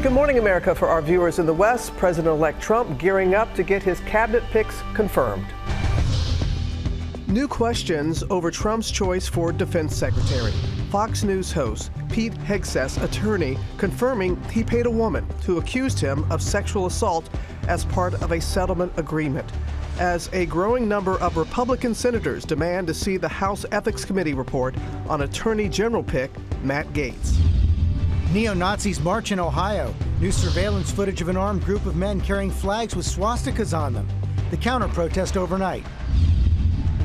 Good morning, America. For our viewers in the West, President-elect Trump gearing up to get his cabinet picks confirmed. New questions over Trump's choice for defense secretary. Fox News host Pete Hegseth's attorney confirming he paid a woman who accused him of sexual assault as part of a settlement agreement. As a growing number of Republican senators demand to see the House Ethics Committee report on Attorney General pick Matt Gaetz. Neo-Nazis march in Ohio. New surveillance footage of an armed group of men carrying flags with swastikas on them. The counter-protest overnight.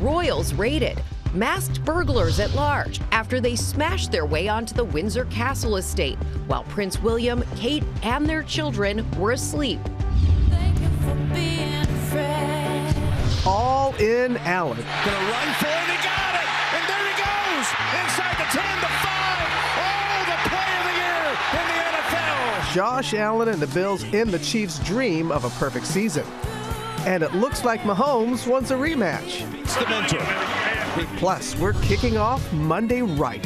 Royals raided. Masked burglars at large after they smashed their way onto the Windsor Castle estate while Prince William, Kate, and their children were asleep. Thank you for being a friend. All in Allen. Gonna run for it, he got it! And there he goes! Inside the 10, the 5! Oh, the play of the year in the NFL! Josh Allen and the Bills end the Chiefs' dream of a perfect season. And it looks like Mahomes wants a rematch. It's the mentor. Plus, we're kicking off Monday right.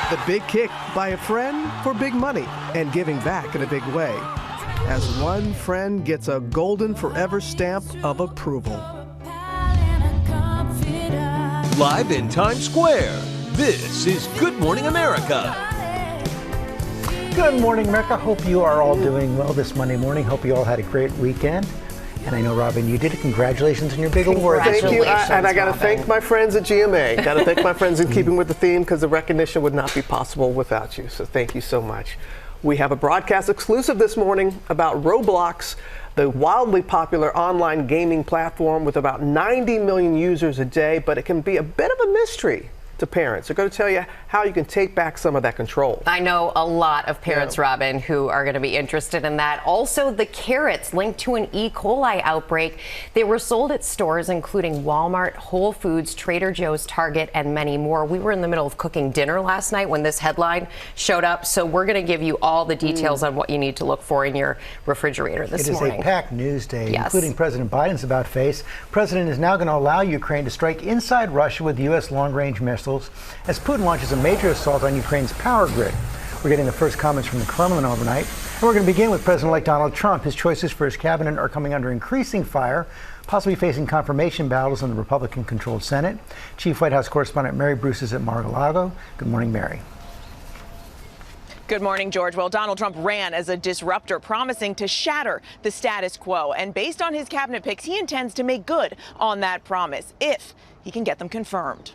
The big kick by a friend for big money and giving back in a big way, as one friend gets a golden forever stamp of approval. Live in Times Square, this is Good Morning America. Good morning, America. Hope you are all doing well this Monday morning. Hope you all had a great weekend. And I know, Robin, you did it. Congratulations on your big award. Thank you. And I got to thank my friends at GMA. Got to thank my friends in keeping with the theme, because the recognition would not be possible without you. So thank you so much. We have a broadcast exclusive this morning about Roblox, the wildly popular online gaming platform with about 90 million users a day, but it can be a bit of a mystery to parents. They're going to tell you how you can take back some of that control. I know a lot of parents, Robin, who are going to be interested in that. Also, the carrots linked to an E. coli outbreak. They were sold at stores including Walmart, Whole Foods, Trader Joe's, Target, and many more. We were in the middle of cooking dinner last night when this headline showed up, so we're going to give you all the details on what you need to look for in your refrigerator this morning. It is a packed news day, Yes. including President Biden's about-face. President is now going to allow Ukraine to strike inside Russia with U.S. long-range missiles as Putin launches a major assault on Ukraine's power grid. We're getting the first comments from the Kremlin overnight. And we're going to begin with President-elect Donald Trump. His choices for his cabinet are coming under increasing fire, possibly facing confirmation battles in the Republican-controlled Senate. Chief White House correspondent Mary Bruce is at Mar-a-Lago. Good morning, Mary. Good morning, George. Well, Donald Trump ran as a disruptor, promising to shatter the status quo. And based on his cabinet picks, he intends to make good on that promise if he can get them confirmed.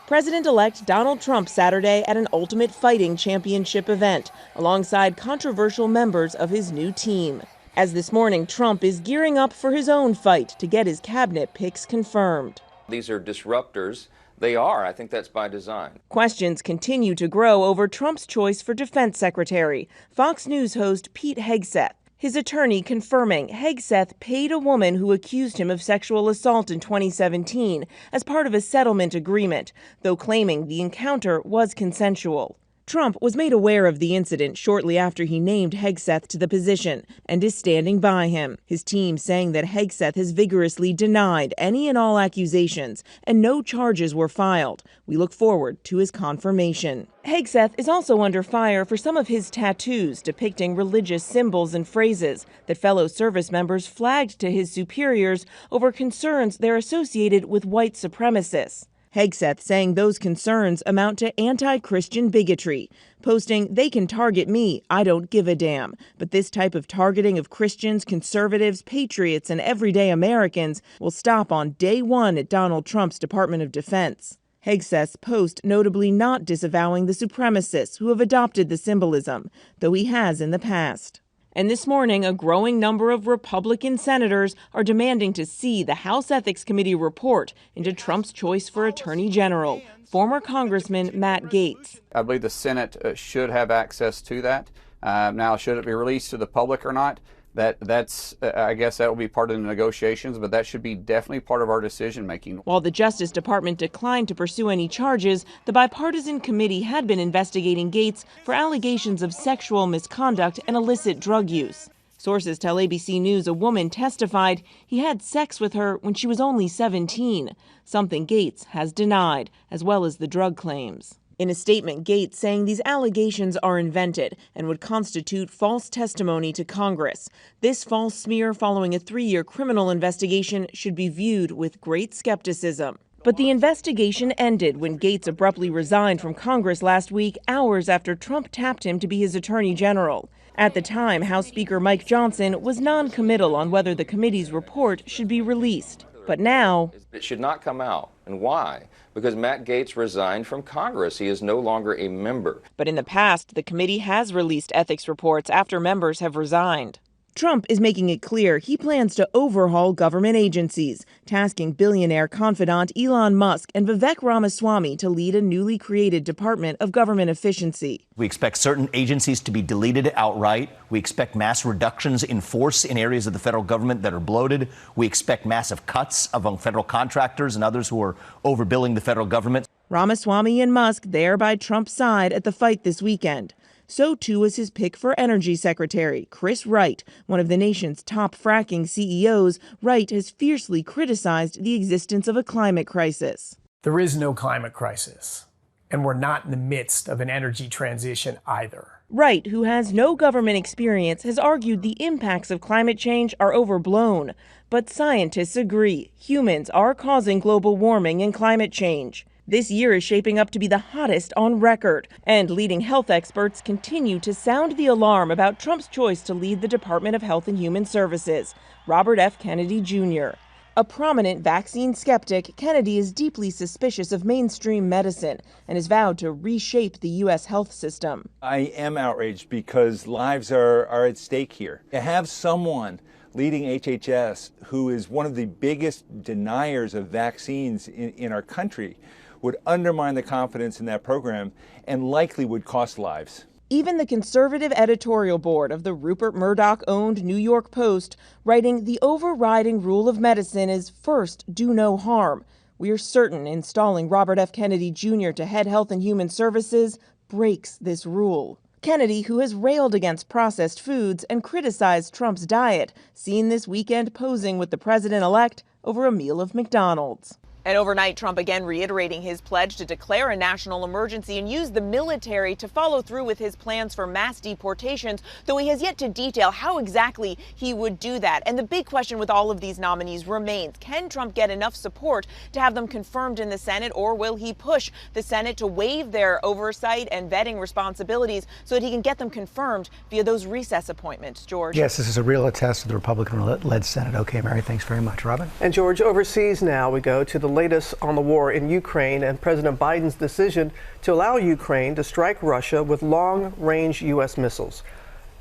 President-elect Donald Trump Saturday at an Ultimate Fighting Championship event alongside controversial members of his new team. As this morning, Trump is gearing up for his own fight to get his cabinet picks confirmed. These are disruptors. They are. I think that's by design. Questions continue to grow over Trump's choice for defense secretary. Fox News host Pete Hegseth, his attorney confirming Hegseth paid a woman who accused him of sexual assault in 2017 as part of a settlement agreement, though claiming the encounter was consensual. Trump was made aware of the incident shortly after he named Hegseth to the position and is standing by him. His team saying that Hegseth has vigorously denied any and all accusations and no charges were filed. We look forward to his confirmation. Hegseth is also under fire for some of his tattoos depicting religious symbols and phrases that fellow service members flagged to his superiors over concerns they're associated with white supremacists. Hegseth saying those concerns amount to anti-Christian bigotry, posting, "They can target me, I don't give a damn. But this type of targeting of Christians, conservatives, patriots, and everyday Americans will stop on day one at Donald Trump's Department of Defense." Hegseth's post notably not disavowing the supremacists who have adopted the symbolism, though he has in the past. And this morning, a growing number of Republican senators are demanding to see the House Ethics Committee report into Trump's choice for Attorney General, former Congressman Matt Gaetz. I believe the Senate should have access to that. Now, should it be released to the public or not? That's I guess that will be part of the negotiations, but that should be definitely part of our decision making. While the Justice Department declined to pursue any charges, the bipartisan committee had been investigating Gaetz for allegations of sexual misconduct and illicit drug use. Sources tell ABC News a woman testified he had sex with her when she was only 17, something Gaetz has denied, as well as the drug claims. In a statement, Gates saying these allegations are invented and would constitute false testimony to Congress. This false smear following a 3-year criminal investigation should be viewed with great skepticism. But the investigation ended when Gates abruptly resigned from Congress last week, hours after Trump tapped him to be his attorney general. At the time, House Speaker Mike Johnson was non-committal on whether the committee's report should be released. But now, it should not come out. And why? Because Matt Gaetz resigned from Congress. He is no longer a member. But in the past, the committee has released ethics reports after members have resigned. Trump is making it clear he plans to overhaul government agencies, tasking billionaire confidant Elon Musk and Vivek Ramaswamy to lead a newly created Department of Government Efficiency. We expect certain agencies to be deleted outright. We expect mass reductions in force in areas of the federal government that are bloated. We expect massive cuts among federal contractors and others who are overbilling the federal government. Ramaswamy and Musk there by Trump's side at the fight this weekend. So too was his pick for Energy Secretary, Chris Wright, one of the nation's top fracking CEOs. Wright has fiercely criticized the existence of a climate crisis. There is no climate crisis, and we're not in the midst of an energy transition either. Wright, who has no government experience, has argued the impacts of climate change are overblown. But scientists agree humans are causing global warming and climate change. This year is shaping up to be the hottest on record, and leading health experts continue to sound the alarm about Trump's choice to lead the Department of Health and Human Services. Robert F. Kennedy, Jr. A prominent vaccine skeptic, Kennedy is deeply suspicious of mainstream medicine and has vowed to reshape the U.S. health system. I am outraged because lives are at stake here. To have someone leading HHS who is one of the biggest deniers of vaccines in our country would undermine the confidence in that program and likely would cost lives. Even the conservative editorial board of the Rupert Murdoch-owned New York Post, writing the overriding rule of medicine is first, do no harm. We are certain installing Robert F. Kennedy Jr. to head Health and Human Services breaks this rule. Kennedy, who has railed against processed foods and criticized Trump's diet, seen this weekend posing with the president-elect over a meal of McDonald's. And overnight, Trump again reiterating his pledge to declare a national emergency and use the military to follow through with his plans for mass deportations, though he has yet to detail how exactly he would do that. And the big question with all of these nominees remains, can Trump get enough support to have them confirmed in the Senate, or will he push the Senate to waive their oversight and vetting responsibilities so that he can get them confirmed via those recess appointments? George? Yes, this is a real test of the Republican-led Senate. Okay, Mary, thanks very much. Robin? And George, overseas now we go to the latest on the war in Ukraine and President Biden's decision to allow Ukraine to strike Russia with long-range U.S. missiles.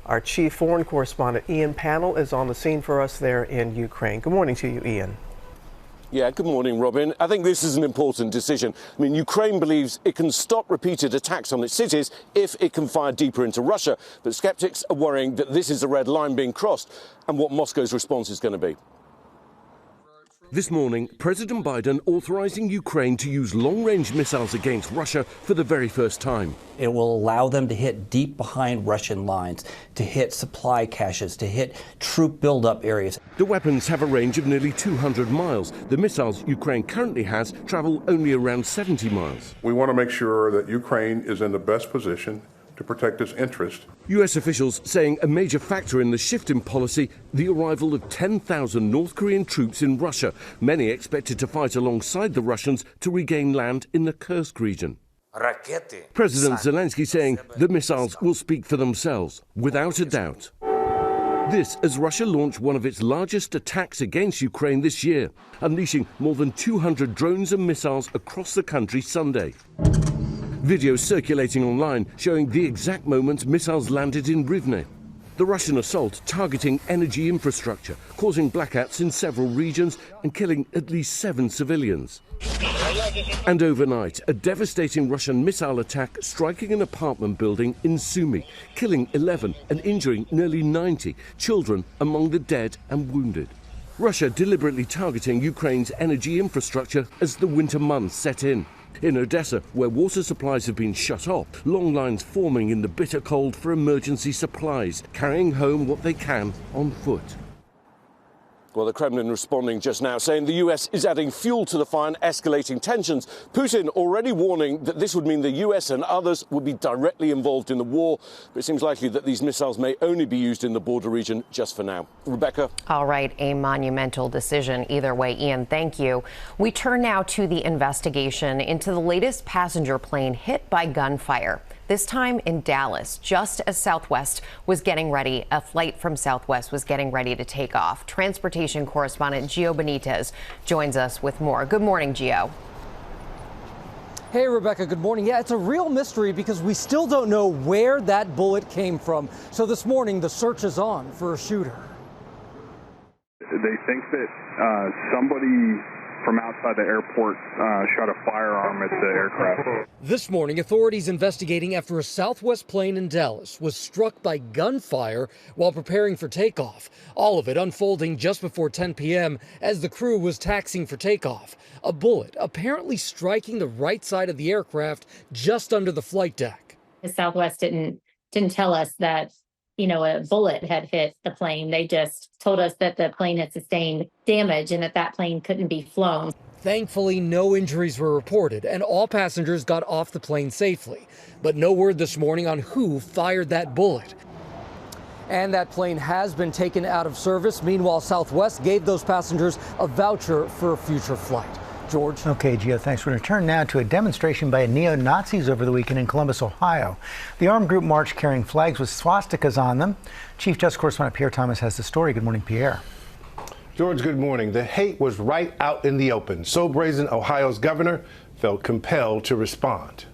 Our chief foreign correspondent, Ian Pannell, is on the scene for us there in Ukraine. Good morning to you, Ian. Yeah, good morning, Robin. I think this is an important decision. I mean, Ukraine believes it can stop repeated attacks on its cities if it can fire deeper into Russia. But skeptics are worrying that this is a red line being crossed and what Moscow's response is going to be. This morning, President Biden authorizing Ukraine to use long-range missiles against Russia for the very first time. It will allow them to hit deep behind Russian lines, to hit supply caches, to hit troop buildup areas. The weapons have a range of nearly 200 miles. The missiles Ukraine currently has travel only around 70 miles. We want to make sure that Ukraine is in the best position to protect its interest. U.S. officials saying a major factor in the shift in policy, the arrival of 10,000 North Korean troops in Russia, many expected to fight alongside the Russians to regain land in the Kursk region. President Zelensky saying the missiles will speak for themselves, without a doubt. This as Russia launched one of its largest attacks against Ukraine this year, unleashing more than 200 drones and missiles across the country Sunday. Videos circulating online showing the exact moments missiles landed in Rivne. The Russian assault targeting energy infrastructure, causing blackouts in several regions and killing at least 7 civilians. And overnight, a devastating Russian missile attack striking an apartment building in Sumy, killing 11 and injuring nearly 90 children among the dead and wounded. Russia deliberately targeting Ukraine's energy infrastructure as the winter months set in. In Odessa, where water supplies have been shut off, long lines forming in the bitter cold for emergency supplies, carrying home what they can on foot. Well, the Kremlin responding just now, saying the US is adding fuel to the fire and escalating tensions. Putin already warning that this would mean the US and others would be directly involved in the war. But it seems likely that these missiles may only be used in the border region just for now. Rebecca? All right, a monumental decision either way. Ian, thank you. We turn now to the investigation into the latest passenger plane hit by gunfire. This time in Dallas, just as Southwest was getting ready, a flight from Southwest was getting ready to take off. Transportation correspondent Gio Benitez joins us with more. Good morning, Gio. Hey, Rebecca, good morning. Yeah, it's a real mystery because we still don't know where that bullet came from. So this morning, the search is on for a shooter. They think that somebody from outside the airport shot a firearm at the aircraft. This morning, authorities investigating after a Southwest plane in Dallas was struck by gunfire while preparing for takeoff. All of it unfolding just before 10 p.m. as the crew was taxiing for takeoff. A bullet apparently striking the right side of the aircraft just under the flight deck. Southwest didn't tell us that, a bullet had hit the plane. They just told us that the plane had sustained damage and that plane couldn't be flown. Thankfully, no injuries were reported and all passengers got off the plane safely. But no word this morning on who fired that bullet. And that plane has been taken out of service. Meanwhile, Southwest gave those passengers a voucher for a future flight. George. Okay, Gio, thanks. We're going to turn now to a demonstration by neo-Nazis over the weekend in Columbus, Ohio. The armed group marched carrying flags with swastikas on them. Chief Justice Correspondent Pierre Thomas has the story. Good morning, Pierre. George, good morning. The hate was right out in the open. So brazen, Ohio's governor felt compelled to respond.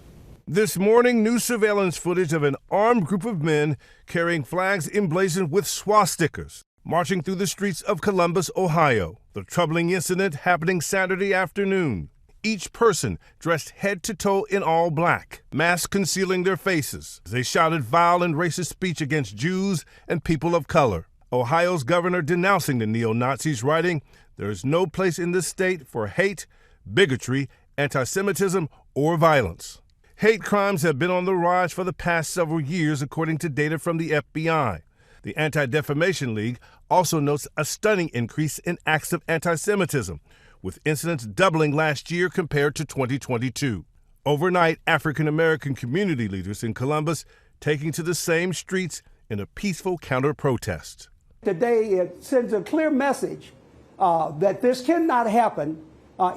This morning, new surveillance footage of an armed group of men carrying flags emblazoned with swastikas marching through the streets of Columbus, Ohio. The troubling incident happening Saturday afternoon. Each person dressed head to toe in all black, masks concealing their faces. They shouted vile and racist speech against Jews and people of color. Ohio's governor denouncing the neo-Nazis, writing, "There is no place in this state for hate, bigotry, anti-Semitism, or violence." Hate crimes have been on the rise for the past several years, according to data from the FBI. The Anti-Defamation League also notes a stunning increase in acts of anti-Semitism, with incidents doubling last year compared to 2022. Overnight, African-American community leaders in Columbus taking to the same streets in a peaceful counter-protest. Today, it sends a clear message that this cannot happen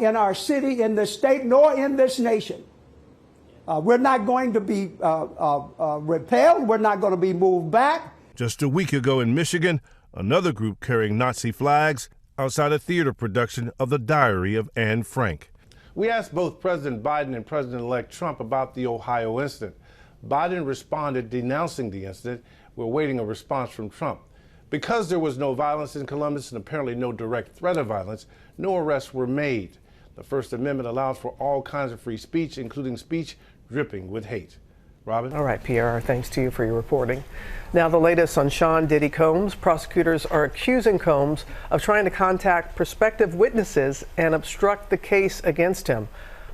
in our city, in this state, nor in this nation. We're not going to be repelled. We're not going to be moved back. Just a week ago in Michigan, another group carrying Nazi flags outside a theater production of The Diary of Anne Frank. We asked both President Biden and President-elect Trump about the Ohio incident. Biden responded denouncing the incident. We're waiting a response from Trump. Because there was no violence in Columbus and apparently no direct threat of violence, no arrests were made. The First Amendment allows for all kinds of free speech, including speech dripping with hate. Robin? All right, Pierre, thanks to you for your reporting. Now, the latest on Sean Diddy Combs. Prosecutors are accusing Combs of trying to contact prospective witnesses and obstruct the case against him.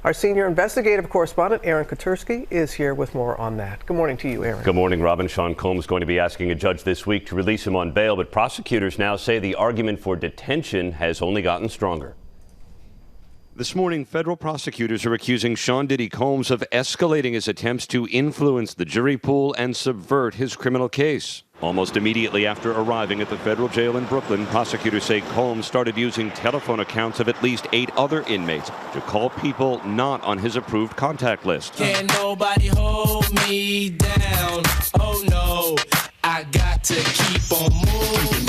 Our senior investigative correspondent, Aaron Katursky, is here with more on that. Good morning to you, Aaron. Good morning, Robin. Sean Combs is going to be asking a judge this week to release him on bail, but prosecutors now say the argument for detention has only gotten stronger. This morning, federal prosecutors are accusing Sean Diddy Combs of escalating his attempts to influence the jury pool and subvert his criminal case. Almost immediately after arriving at the federal jail in Brooklyn, prosecutors say Combs started using telephone accounts of at least 8 other inmates to call people not on his approved contact list. Can't nobody hold me down. Oh no, I got to keep on moving.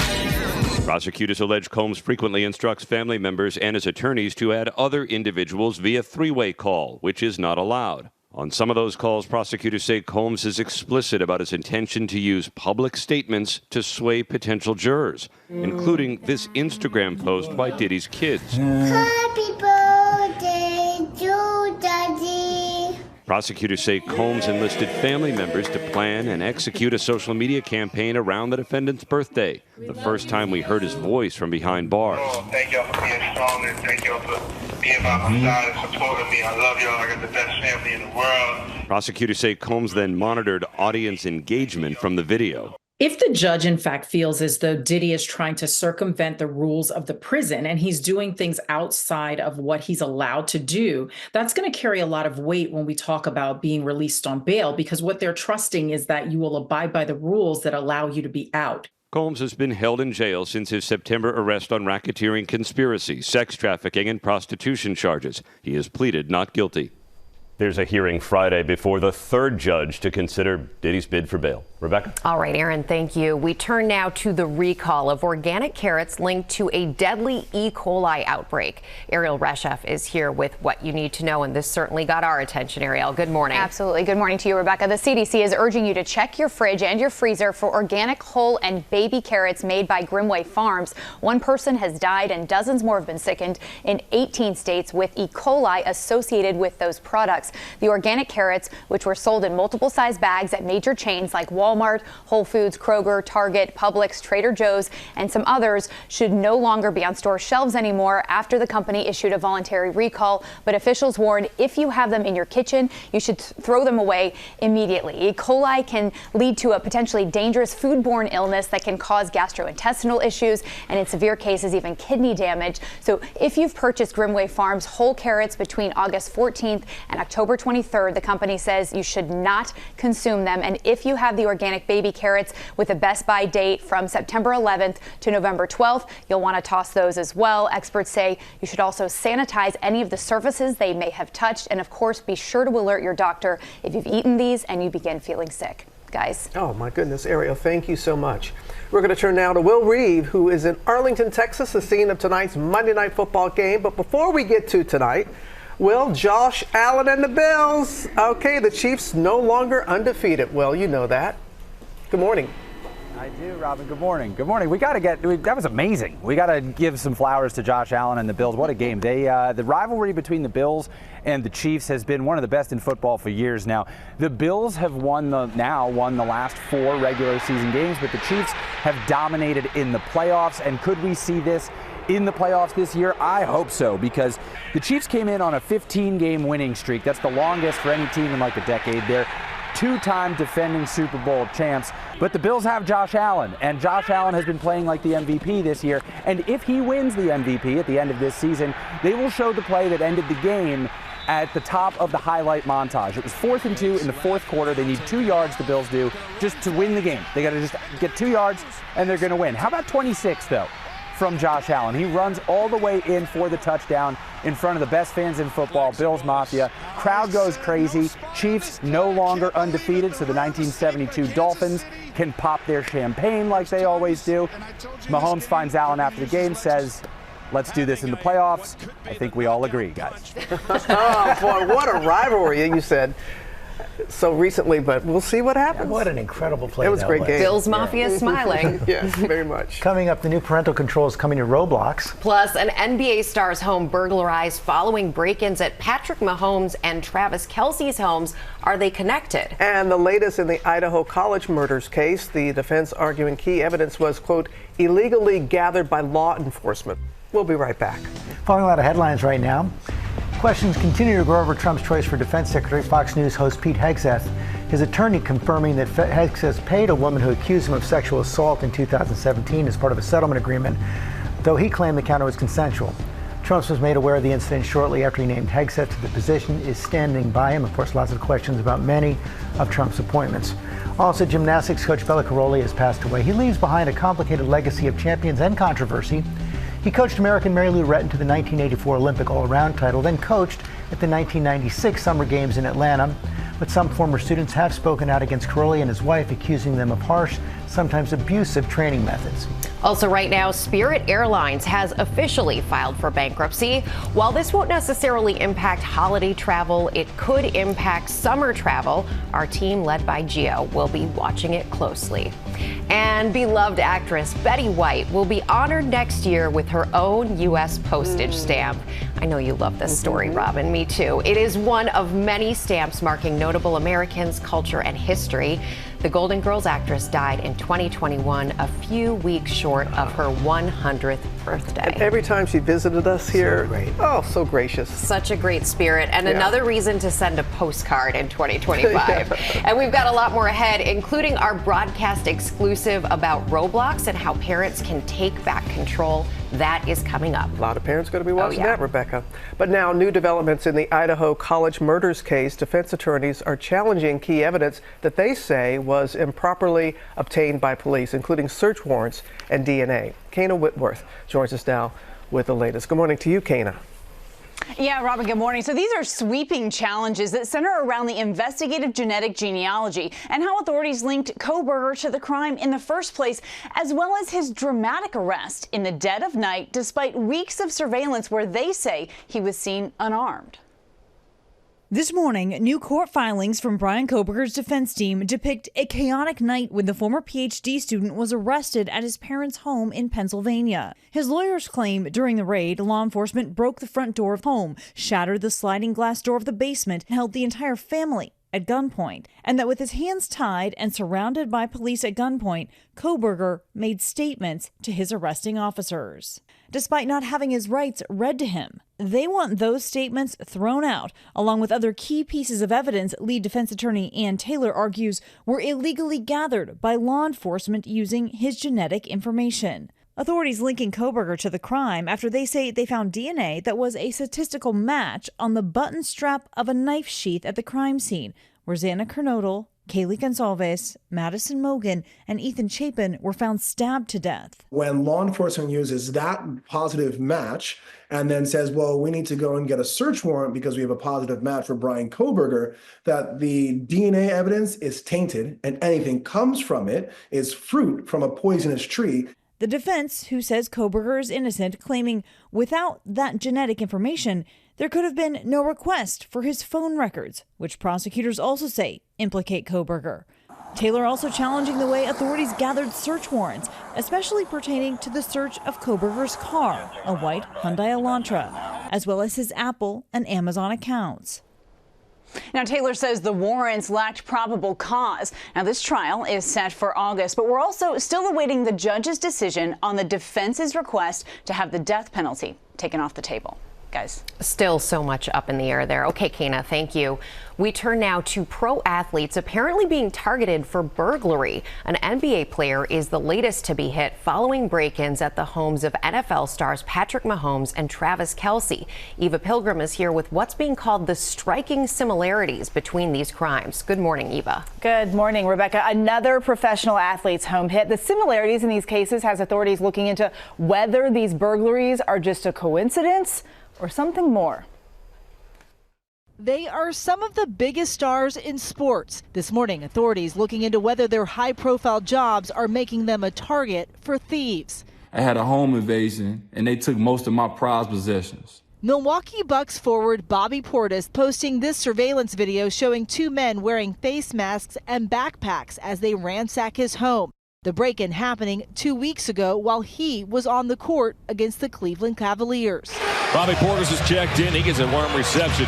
Prosecutors allege Combs frequently instructs family members and his attorneys to add other individuals via three-way call, which is not allowed. On some of those calls, prosecutors say Combs is explicit about his intention to use public statements to sway potential jurors, including this Instagram post by Diddy's kids. Happy birthday to Daddy. Prosecutors say Combs enlisted family members to plan and execute a social media campaign around the defendant's birthday, the first time we heard his voice from behind bars. Thank y'all for being strong and thank y'all for being by my side and supporting me. I love y'all. I got the best family in the world. Prosecutors say Combs then monitored audience engagement from the video. If the judge, in fact, feels as though Diddy is trying to circumvent the rules of the prison and he's doing things outside of what he's allowed to do, that's going to carry a lot of weight when we talk about being released on bail, because what they're trusting is that you will abide by the rules that allow you to be out. Combs has been held in jail since his September arrest on racketeering conspiracy, sex trafficking, and prostitution charges. He has pleaded not guilty. There's a hearing Friday before the third judge to consider Diddy's bid for bail. Rebecca? All right, Aaron, thank you. We turn now to the recall of organic carrots linked to a deadly E. coli outbreak. Ariel Reshef is here with what you need to know, and this certainly got our attention. Ariel, good morning. Absolutely. Good morning to you, Rebecca. The CDC is urging you to check your fridge and your freezer for organic whole and baby carrots made by Grimway Farms. One person has died and dozens more have been sickened in 18 states with E. coli associated with those products. The organic carrots, which were sold in multiple size bags at major chains like Walmart, Whole Foods, Kroger, Target, Publix, Trader Joe's, and some others, should no longer be on store shelves anymore after the company issued a voluntary recall. But officials warned if you have them in your kitchen, you should throw them away immediately. E. coli can lead to a potentially dangerous foodborne illness that can cause gastrointestinal issues and in severe cases even kidney damage. So if you've purchased Grimway Farms whole carrots between August 14th and October 23rd, the company says you should not consume them. And if you have the organic baby carrots with a best buy date from September 11th to November 12th, you'll want to toss those as well. Experts say you should also sanitize any of the surfaces they may have touched. And of course, be sure to alert your doctor if you've eaten these and you begin feeling sick. Guys. Oh, my goodness, Ariel, thank you so much. We're going to turn now to Will Reeve, who is in Arlington, Texas, the scene of tonight's Monday Night Football game. But before we get to tonight, Will, Josh Allen and the Bills. Okay, the Chiefs no longer undefeated. Well, you know that. Good morning. I do, Robin. Good morning. Good morning. That was amazing. We got to give some flowers to Josh Allen and the Bills. What a game. The rivalry between the Bills and the Chiefs has been one of the best in football for years now. The Bills have won the last 4 regular season games, but the Chiefs have dominated in the playoffs. And could we see this in the playoffs this year? I hope so, because the Chiefs came in on a 15-game winning streak. That's the longest for any team in like a decade. They're 2-time defending Super Bowl champs, but the Bills have Josh Allen, and Josh Allen has been playing like the MVP this year. And if he wins the MVP at the end of this season, they will show the play that ended the game at the top of the highlight montage. It was 4th and 2 in the 4th quarter. They need 2 yards, the Bills do, just to win the game. They got to just get 2 yards, and they're going to win. How about 26, though, from Josh Allen? He runs all the way in for the touchdown in front of the best fans in football, Bills Mafia. Crowd goes crazy. Chiefs no longer undefeated, so the 1972 Dolphins can pop their champagne like they always do. Mahomes finds Allen after the game, says, let's do this in the playoffs. I think we all agree, guys. Oh, boy, what a rivalry, you said so recently, but we'll see what happens. What an incredible play. It was a great game. Bills Mafia smiling. Yeah, very much. Coming up, the new parental controls coming to Roblox. Plus, an NBA star's home burglarized following break-ins at Patrick Mahomes and Travis Kelce's homes. Are they connected? And the latest in the Idaho college murders case, the defense arguing key evidence was, quote, illegally gathered by law enforcement. We'll be right back. Following a lot of headlines right now. Questions continue to grow over Trump's choice for defense secretary. Fox News host Pete Hegseth, his attorney, confirming that Hegseth paid a woman who accused him of sexual assault in 2017 as part of a settlement agreement, though he claimed the encounter was consensual. Trump was made aware of the incident shortly after he named Hegseth to the position, is standing by him. Of course, lots of questions about many of Trump's appointments. Also, gymnastics coach Bella Caroli has passed away. He leaves behind a complicated legacy of champions and controversy. He coached American Mary Lou Retton to the 1984 Olympic all-around title, then coached at the 1996 Summer Games in Atlanta. But some former students have spoken out against Caroli and his wife, accusing them of harsh, sometimes abusive training methods. Also right now, Spirit Airlines has officially filed for bankruptcy. While this won't necessarily impact holiday travel, it could impact summer travel. Our team, led by Gio, will be watching it closely. And beloved actress Betty White will be honored next year with her own U.S. postage stamp. I know you love this story, Robin. Me too. It is one of many stamps marking notable Americans' culture and history. The Golden Girls actress died in 2021, a few weeks short of her 100th birthday. And every time she visited us here, so gracious. Such a great spirit, and another reason to send a postcard in 2025. And we've got a lot more ahead, including our broadcast exclusive about Roblox and how parents can take back control. That is coming up. A lot of parents going to be watching that, Rebecca. But now, new developments in the Idaho college murders case. Defense attorneys are challenging key evidence that they say was improperly obtained by police, including search warrants and DNA. Kana Whitworth joins us now with the latest. Good morning to you, Kana. Yeah, Robin, good morning. So these are sweeping challenges that center around the investigative genetic genealogy and how authorities linked Kohberger to the crime in the first place, as well as his dramatic arrest in the dead of night, despite weeks of surveillance where they say he was seen unarmed. This morning, new court filings from Brian Kohberger's defense team depict a chaotic night when the former PhD student was arrested at his parents' home in Pennsylvania. His lawyers claim during the raid, law enforcement broke the front door of the home, shattered the sliding glass door of the basement, and held the entire family at gunpoint, and that with his hands tied and surrounded by police at gunpoint, Kohberger made statements to his arresting officers. Despite not having his rights read to him, they want those statements thrown out, along with other key pieces of evidence lead defense attorney Ann Taylor argues were illegally gathered by law enforcement using his genetic information. Authorities linking Kohberger to the crime after they say they found DNA that was a statistical match on the button strap of a knife sheath at the crime scene, where Xana Kernodle, Kaylee Gonsalves, Madison Mogan, and Ethan Chapin were found stabbed to death. When law enforcement uses that positive match and then says, well, we need to go and get a search warrant because we have a positive match for Brian Kohberger, that the DNA evidence is tainted and anything comes from it is fruit from a poisonous tree. The defense, who says Kohberger is innocent, claiming without that genetic information, there could have been no request for his phone records, which prosecutors also say implicate Kohberger. Taylor also challenging the way authorities gathered search warrants, especially pertaining to the search of Kohberger's car, a white Hyundai Elantra, as well as his Apple and Amazon accounts. Now, Taylor says the warrants lacked probable cause. Now, this trial is set for August, but we're also still awaiting the judge's decision on the defense's request to have the death penalty taken off the table. Guys. Still so much up in the air there. Okay, Kana, thank you. We turn now to pro athletes apparently being targeted for burglary. An NBA player is the latest to be hit following break-ins at the homes of NFL stars Patrick Mahomes and Travis Kelce. Eva Pilgrim is here with what's being called the striking similarities between these crimes. Good morning, Eva. Good morning, Rebecca. Another professional athlete's home hit. The similarities in these cases has authorities looking into whether these burglaries are just a coincidence or something more. They are some of the biggest stars in sports. This morning, authorities looking into whether their high-profile jobs are making them a target for thieves. I had a home invasion, and they took most of my prized possessions. Milwaukee Bucks forward Bobby Portis posting this surveillance video showing two men wearing face masks and backpacks as they ransack his home. The break-in happening 2 weeks ago while he was on the court against the Cleveland Cavaliers. Bobby Portis is checked in. He gets a warm reception.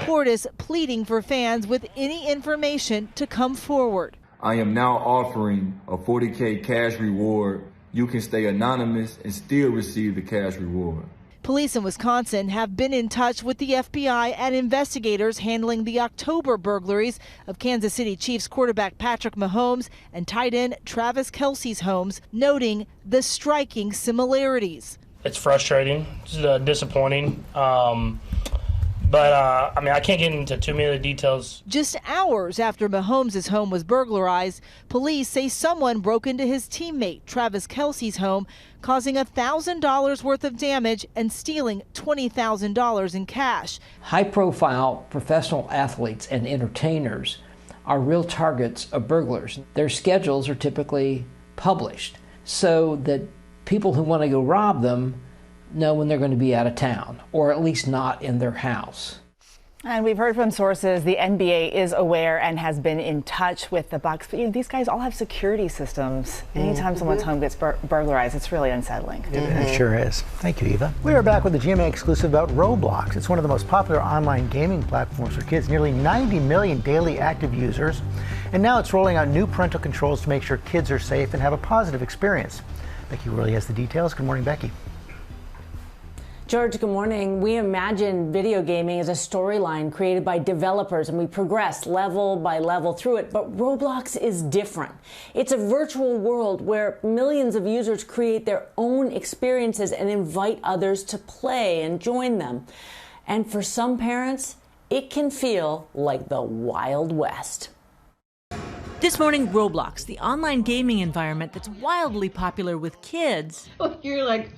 Portis pleading for fans with any information to come forward. I am now offering a $40K cash reward. You can stay anonymous and still receive the cash reward. Police in Wisconsin have been in touch with the FBI and investigators handling the October burglaries of Kansas City Chiefs quarterback Patrick Mahomes and tight end Travis Kelce's homes, noting the striking similarities. It's frustrating, it's disappointing, but I can't get into too many of the details. Just hours after Mahomes' home was burglarized, police say someone broke into his teammate Travis Kelce's home, causing $1,000 worth of damage and stealing $20,000 in cash. High-profile professional athletes and entertainers are real targets of burglars. Their schedules are typically published so that people who want to go rob them know when they're going to be out of town, or at least not in their house. And we've heard from sources the NBA is aware and has been in touch with the Bucks. But these guys all have security systems. Anytime someone's home gets burglarized, it's really unsettling. It sure is. Thank you, Eva. We are back with the GMA exclusive about Roblox. It's one of the most popular online gaming platforms for kids, nearly 90 million daily active users. And now it's rolling out new parental controls to make sure kids are safe and have a positive experience. Becky Worley has the details. Good morning, Becky. George, good morning. We imagine video gaming as a storyline created by developers, and we progress level by level through it. But Roblox is different. It's a virtual world where millions of users create their own experiences and invite others to play and join them. And for some parents, it can feel like the Wild West. This morning, Roblox, the online gaming environment that's wildly popular with kids, you're like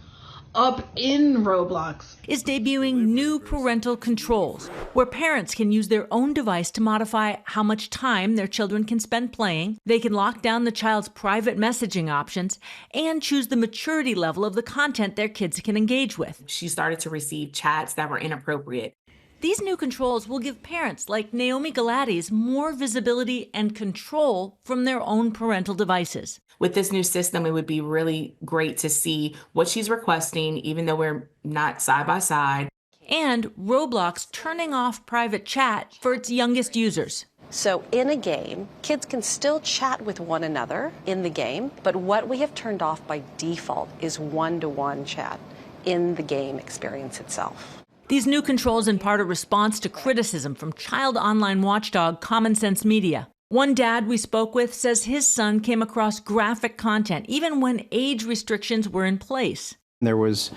up in Roblox, is debuting new parental controls, where parents can use their own device to modify how much time their children can spend playing. They can lock down the child's private messaging options and choose the maturity level of the content their kids can engage with. She started to receive chats that were inappropriate. These new controls will give parents like Naomi Galates more visibility and control from their own parental devices. With this new system, it would be really great to see what she's requesting, even though we're not side by side. And Roblox turning off private chat for its youngest users. So in a game, kids can still chat with one another in the game, but what we have turned off by default is one-to-one chat in the game experience itself. These new controls in part a response to criticism from child online watchdog Common Sense Media. One dad we spoke with says his son came across graphic content even when age restrictions were in place. There was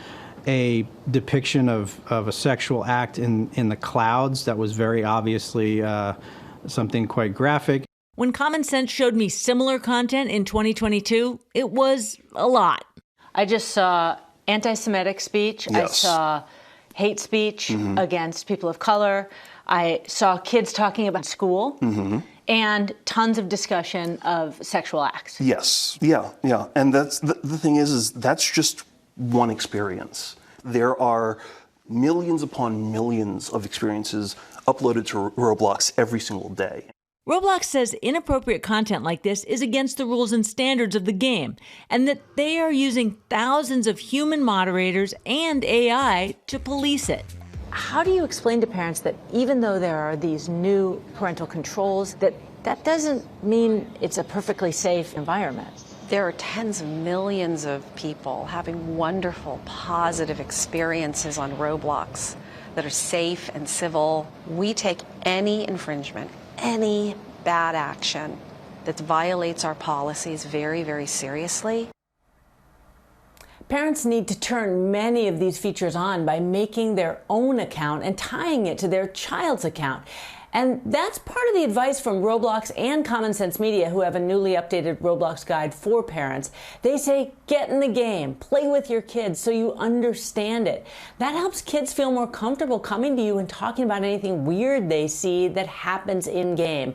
a depiction of a sexual act in the clouds that was very obviously something quite graphic. When Common Sense showed me similar content in 2022, it was a lot. I just saw anti-Semitic speech. Yes. I saw hate speech against people of color. I saw kids talking about school and tons of discussion of sexual acts. Yes, yeah. And that's the thing is that's just one experience. There are millions upon millions of experiences uploaded to Roblox every single day. Roblox says inappropriate content like this is against the rules and standards of the game, and that they are using thousands of human moderators and AI to police it. How do you explain to parents that even though there are these new parental controls, that doesn't mean it's a perfectly safe environment? There are tens of millions of people having wonderful, positive experiences on Roblox that are safe and civil. We take any infringement, any bad action that violates our policies very, very seriously. Parents need to turn many of these features on by making their own account and tying it to their child's account. And that's part of the advice from Roblox and Common Sense Media, who have a newly updated Roblox guide for parents. They say, get in the game, play with your kids so you understand it. That helps kids feel more comfortable coming to you and talking about anything weird they see that happens in game.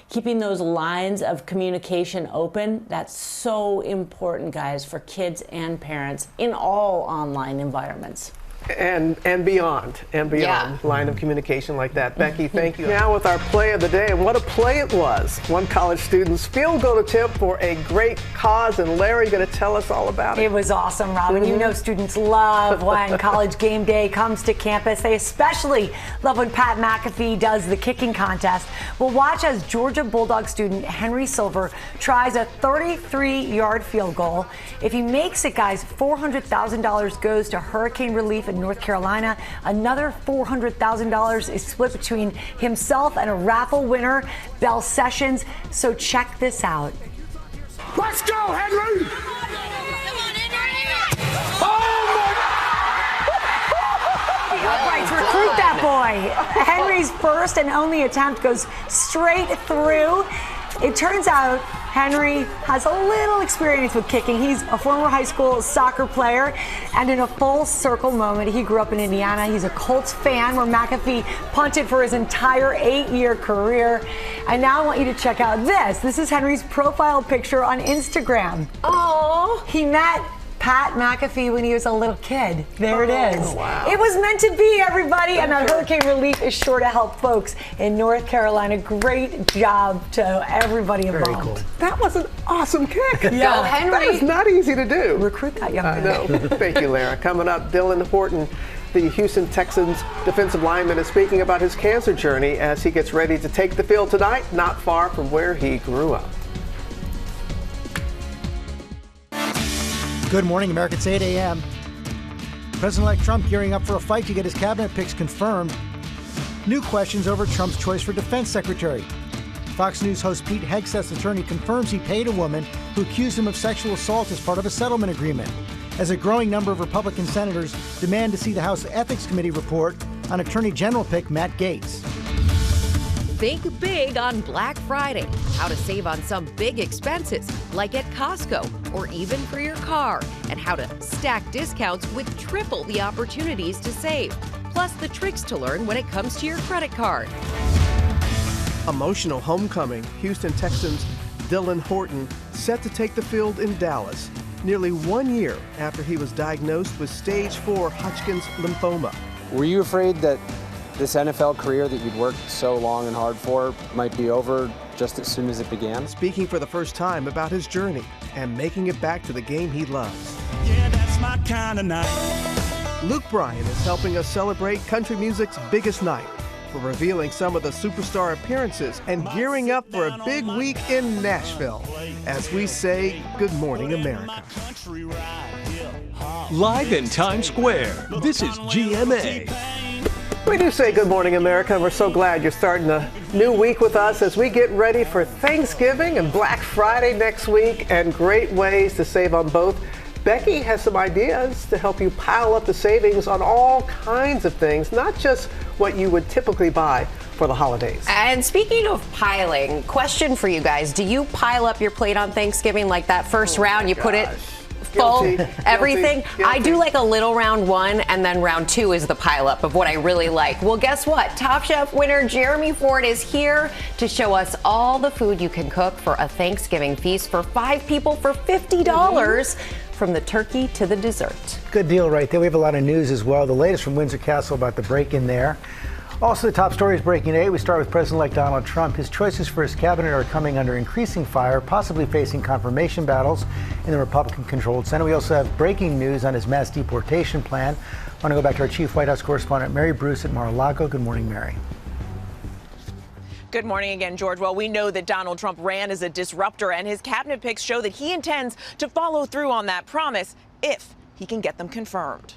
Keeping those lines of communication open, that's so important, guys, for kids and parents in all online environments. And beyond, Yeah. line of communication like that. Becky, thank you. Now with our play of the day, and what a play it was. One college student's field goal attempt for a great cause, and Larry going to tell us all about it. It was awesome, Robin. You know students love when college game day comes to campus. They especially love when Pat McAfee does the kicking contest. We'll watch as Georgia Bulldog student Henry Silver tries a 33-yard field goal. If he makes it, guys, $400,000 goes to hurricane relief in North Carolina. Another $400,000 is split between himself and a raffle winner, Belle Sessions. So check this out. Let's go, Henry! The uprights recruit that boy. Henry's first and only attempt goes straight through. It turns out Henry has a little experience with kicking. He's a former high school soccer player, and in a full circle moment, he grew up in Indiana. He's a Colts fan where McAfee punted for his entire 8-year career. And now I want you to check out this. This is Henry's profile picture on Instagram. Oh, he met Pat McAfee when he was a little kid. There it is. Wow. It was meant to be, everybody. And that hurricane relief is sure to help folks in North Carolina. Great job to everybody involved. Very cool. That was an awesome kick. Yeah. Go, Henry. That is not easy to do. Recruit that young man. I know. Thank you, Lara. Coming up, Dylan Horton, the Houston Texans defensive lineman, is speaking about his cancer journey as he gets ready to take the field tonight, not far from where he grew up. Good morning, America. It's 8 a.m. President-elect Trump gearing up for a fight to get his cabinet picks confirmed. New questions over Trump's choice for defense secretary. Fox News host Pete Hegseth's attorney confirms he paid a woman who accused him of sexual assault as part of a settlement agreement, as a growing number of Republican senators demand to see the House Ethics Committee report on Attorney General pick Matt Gaetz. Think big on Black Friday. How to save on some big expenses, like at Costco or even for your car, and how to stack discounts with triple the opportunities to save. Plus the tricks to learn when it comes to your credit card. Emotional homecoming. Houston Texans Dylan Horton set to take the field in Dallas, nearly 1 year after he was diagnosed with stage 4 Hodgkin's lymphoma. Were you afraid that this NFL career that you'd worked so long and hard for might be over just as soon as it began? Speaking for the first time about his journey and making it back to the game he loves. Yeah, that's my kind of night. Luke Bryan is helping us celebrate country music's biggest night. We're revealing some of the superstar appearances and gearing up for a big week in Nashville as we say Good Morning America. Live in Times Square, this is GMA. We do say Good Morning America, and we're so glad you're starting a new week with us as we get ready for Thanksgiving and Black Friday next week, and great ways to save on both. Becky has some ideas to help you pile up the savings on all kinds of things, not just what you would typically buy for the holidays. And speaking of piling, question for you guys. Do you pile up your plate on Thanksgiving like that first round? You put it full, everything? Guilty. I do like a little round 1, and then round 2 is the pile up of what I really like. Well, guess what? Top Chef winner Jeremy Ford is here to show us all the food you can cook for a Thanksgiving feast for 5 people for $50. From the turkey to the dessert. Good deal right there. We have a lot of news as well. The latest from Windsor Castle about the break-in there. Also, the top stories breaking today. We start with President-elect Donald Trump. His choices for his cabinet are coming under increasing fire, possibly facing confirmation battles in the Republican-controlled Senate. We also have breaking news on his mass deportation plan. I want to go back to our chief White House correspondent, Mary Bruce at Mar-a-Lago. Good morning, Mary. Good morning again, George. Well, we know that Donald Trump ran as a disruptor, and his cabinet picks show that he intends to follow through on that promise if he can get them confirmed.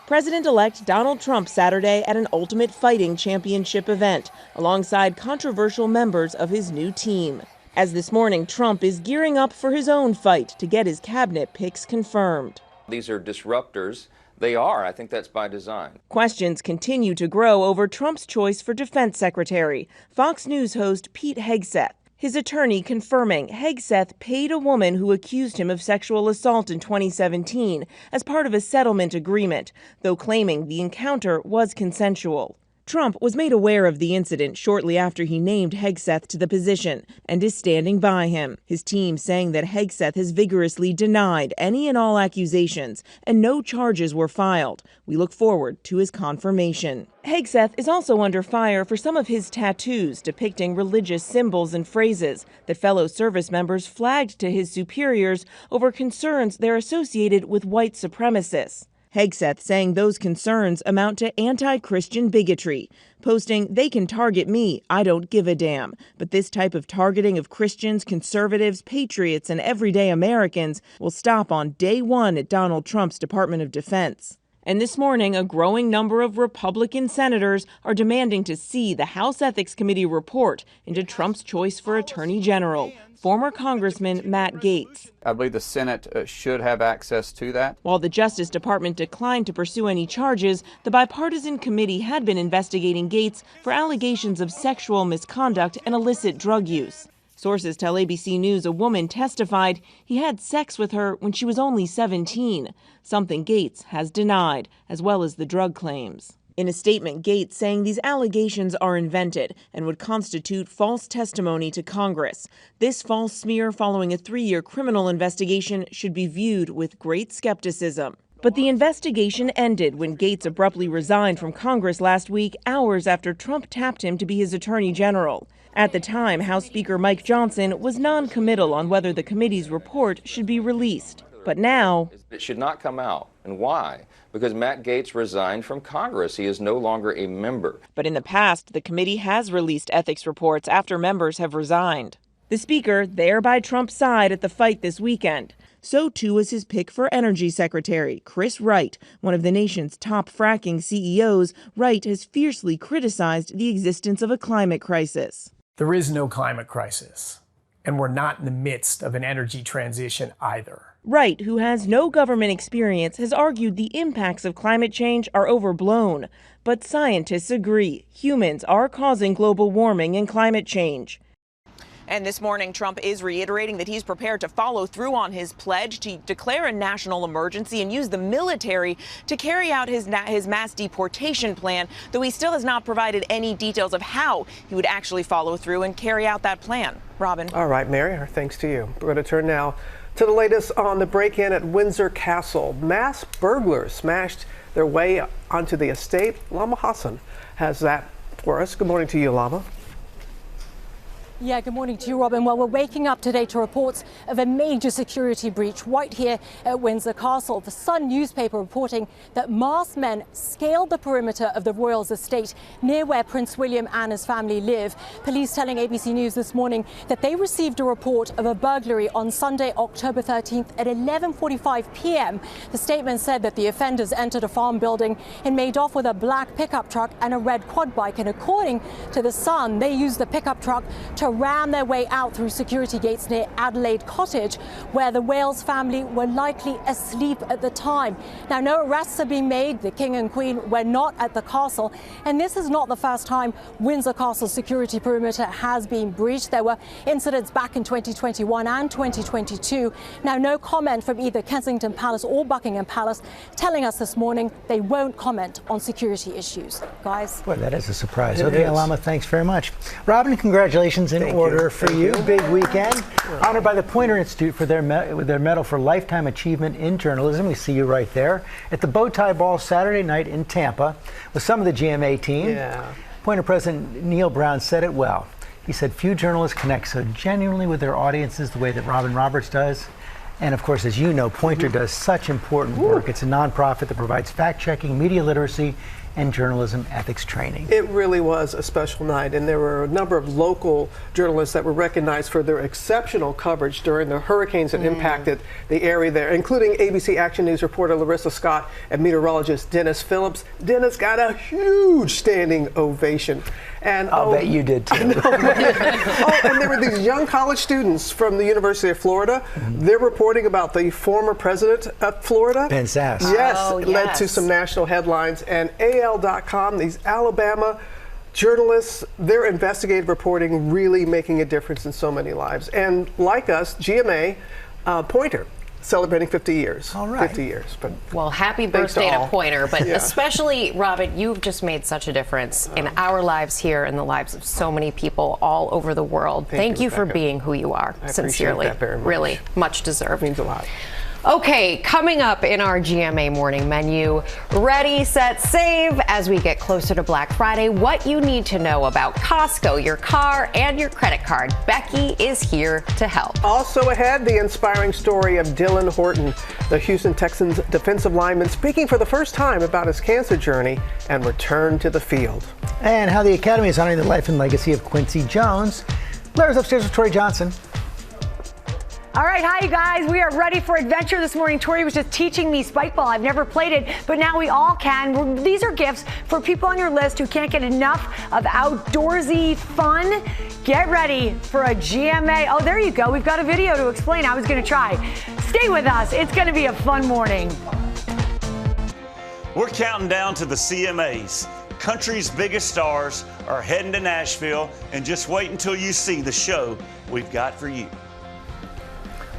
President-elect Donald Trump Saturday at an Ultimate Fighting Championship event alongside controversial members of his new team. As this morning, Trump is gearing up for his own fight to get his cabinet picks confirmed. These are disruptors. They are. I think that's by design. Questions continue to grow over Trump's choice for defense secretary. Fox News host Pete Hegseth, his attorney confirming Hegseth paid a woman who accused him of sexual assault in 2017 as part of a settlement agreement, though claiming the encounter was consensual. Trump was made aware of the incident shortly after he named Hegseth to the position and is standing by him. His team saying that Hegseth has vigorously denied any and all accusations and no charges were filed. We look forward to his confirmation. Hegseth is also under fire for some of his tattoos depicting religious symbols and phrases that fellow service members flagged to his superiors over concerns they're associated with white supremacists. Hegseth saying those concerns amount to anti-Christian bigotry, posting, "They can target me, I don't give a damn. But this type of targeting of Christians, conservatives, patriots, and everyday Americans will stop on day one at Donald Trump's Department of Defense." And this morning, a growing number of Republican senators are demanding to see the House Ethics Committee report into Trump's choice for Attorney General, former Congressman Matt Gaetz. I believe the Senate should have access to that. While the Justice Department declined to pursue any charges, the bipartisan committee had been investigating Gaetz for allegations of sexual misconduct and illicit drug use. Sources tell ABC News a woman testified he had sex with her when she was only 17, something Gaetz has denied, as well as the drug claims. In a statement, Gaetz saying these allegations are invented and would constitute false testimony to Congress. This false smear following a 3-year criminal investigation should be viewed with great skepticism. But the investigation ended when Gaetz abruptly resigned from Congress last week, hours after Trump tapped him to be his attorney general. At the time, House Speaker Mike Johnson was non-committal on whether the committee's report should be released. But now, it should not come out. And why? Because Matt Gaetz resigned from Congress. He is no longer a member. But in the past, the committee has released ethics reports after members have resigned. The speaker there by Trump's side at the fight this weekend. So too was his pick for Energy Secretary, Chris Wright, one of the nation's top fracking CEOs. Wright has fiercely criticized the existence of a climate crisis. There is no climate crisis, and we're not in the midst of an energy transition either. Wright, who has no government experience, has argued the impacts of climate change are overblown. But scientists agree humans are causing global warming and climate change. And this morning, Trump is reiterating that he's prepared to follow through on his pledge to declare a national emergency and use the military to carry out his mass deportation plan, though he still has not provided any details of how he would actually follow through and carry out that plan. Robin. All right, Mary, our thanks to you. We're going to turn now to the latest on the break-in at Windsor Castle. Mass burglars smashed their way onto the estate. Lama Hassan has that for us. Good morning to you, Lama. Yeah, good morning to you, Robin. Well, we're waking up today to reports of a major security breach right here at Windsor Castle. The Sun newspaper reporting that masked men scaled the perimeter of the royals' estate near where Prince William and his family live. Police telling ABC News this morning that they received a report of a burglary on Sunday, October 13th at 11:45 p.m. The statement said that the offenders entered a farm building and made off with a black pickup truck and a red quad bike. And according to the Sun, they used the pickup truck to ram their way out through security gates near Adelaide Cottage, where the Wales family were likely asleep at the time. Now, no arrests have been made. The King and Queen were not at the castle, and this is not the first time Windsor Castle's security perimeter has been breached. There were incidents back in 2021 and 2022. Now, no comment from either Kensington Palace or Buckingham Palace, telling us this morning they won't comment on security issues. Guys? Boy, that is a surprise. Okay, Alama, thanks very much. Robin, congratulations in order for you. Big weekend. Honored by the Poynter Institute for their medal for lifetime achievement in journalism. We see you right there at the Bowtie Ball Saturday night in Tampa with some of the GMA team. Yeah. Poynter President Neil Brown said it well. He said few journalists connect so genuinely with their audiences the way that Robin Roberts does. And of course, as you know, Poynter does such important work. It's a nonprofit that provides fact-checking, media literacy, and journalism ethics training. It really was a special night, and there were a number of local journalists that were recognized for their exceptional coverage during the hurricanes that impacted the area there, including ABC Action News reporter Larissa Scott and meteorologist Dennis Phillips. Dennis got a huge standing ovation. And I'll bet you did too. And there were these young college students from the University of Florida. They're reporting about the former president of Florida. Ben Sass. Yes, it led to some national headlines. And AL.com, these Alabama journalists, their investigative reporting really making a difference in so many lives. And like us, GMA, Poynter, celebrating 50 years. All right. 50 years. But well, happy birthday to Poynter, but especially, Robin, you've just made such a difference in our lives here and the lives of so many people all over the world. Thank you for being who you are, sincerely. That very much. Really, much deserved. Means a lot. Okay, coming up in our GMA morning menu, ready, set, save. As we get closer to Black Friday, what you need to know about Costco, your car, and your credit card. Becky is here to help. Also ahead, the inspiring story of Dylan Horton, the Houston Texans defensive lineman, speaking for the first time about his cancer journey and return to the field. And how the Academy is honoring the life and legacy of Quincy Jones. Larry's upstairs with Tori Johnson. All right, hi, you guys. We are ready for adventure this morning. Tori was just teaching me spikeball. I've never played it, but now we all can. These are gifts for people on your list who can't get enough of outdoorsy fun. Get ready for a GMA. Oh, there you go. We've got a video to explain. I was going to try. Stay with us. It's going to be a fun morning. We're counting down to the CMAs. Country's biggest stars are heading to Nashville, and just wait until you see the show we've got for you.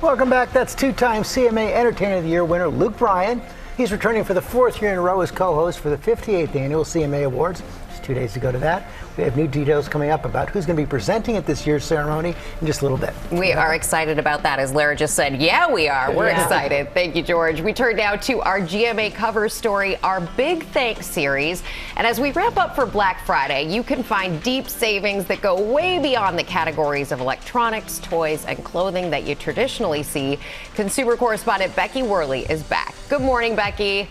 Welcome back. That's two-time CMA Entertainer of the Year winner Luke Bryan. He's returning for the fourth year in a row as co-host for the 58th Annual CMA Awards. Just 2 days to go to that. We have new details coming up about who's going to be presenting at this year's ceremony in just a little bit. We are excited about that, as Lara just said. Yeah, we are. We're excited. Thank you, George. We turn now to our GMA cover story, our Big Thanks series. And as we wrap up for Black Friday, you can find deep savings that go way beyond the categories of electronics, toys, and clothing that you traditionally see. Consumer correspondent Becky Worley is back. Good morning, Becky.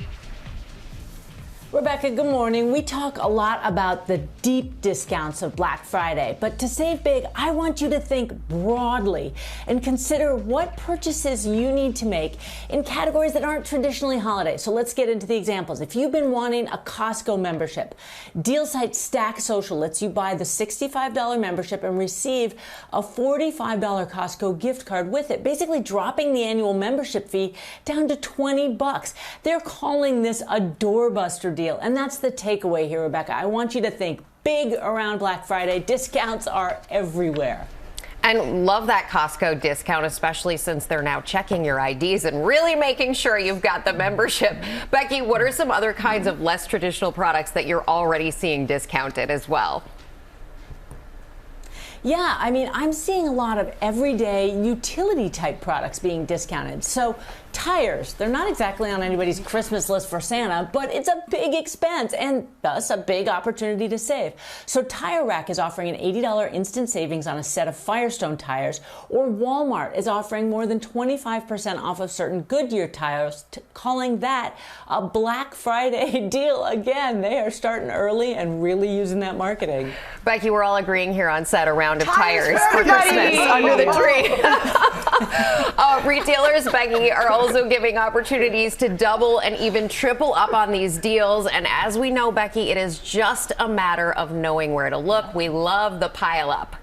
Rebecca, good morning. We talk a lot about the deep discounts of Black Friday, but to save big, I want you to think broadly and consider what purchases you need to make in categories that aren't traditionally holiday. So let's get into the examples. If you've been wanting a Costco membership, deal site Stack Social lets you buy the $65 membership and receive a $45 Costco gift card with it, basically dropping the annual membership fee down to $20. They're calling this a doorbuster deal. And that's the takeaway here, Rebecca. I want you to think big around Black Friday. Discounts are everywhere. And love that Costco discount, especially since they're now checking your IDs and really making sure you've got the membership. Becky, what are some other kinds of less traditional products that you're already seeing discounted as well? Yeah, I mean, I'm seeing a lot of everyday utility type products being discounted. So tires, they're not exactly on anybody's Christmas list for Santa, but it's a big expense and thus a big opportunity to save. So Tire Rack is offering an $80 instant savings on a set of Firestone tires, or Walmart is offering more than 25% off of certain Goodyear tires, calling that a Black Friday deal. Again, they are starting early and really using that marketing. Becky, we're all agreeing here on set, a round of tires for Christmas under the tree. Retailers, Becky, are also giving opportunities to double and even triple up on these deals. And as we know, Becky, it is just a matter of knowing where to look. We love the pile up.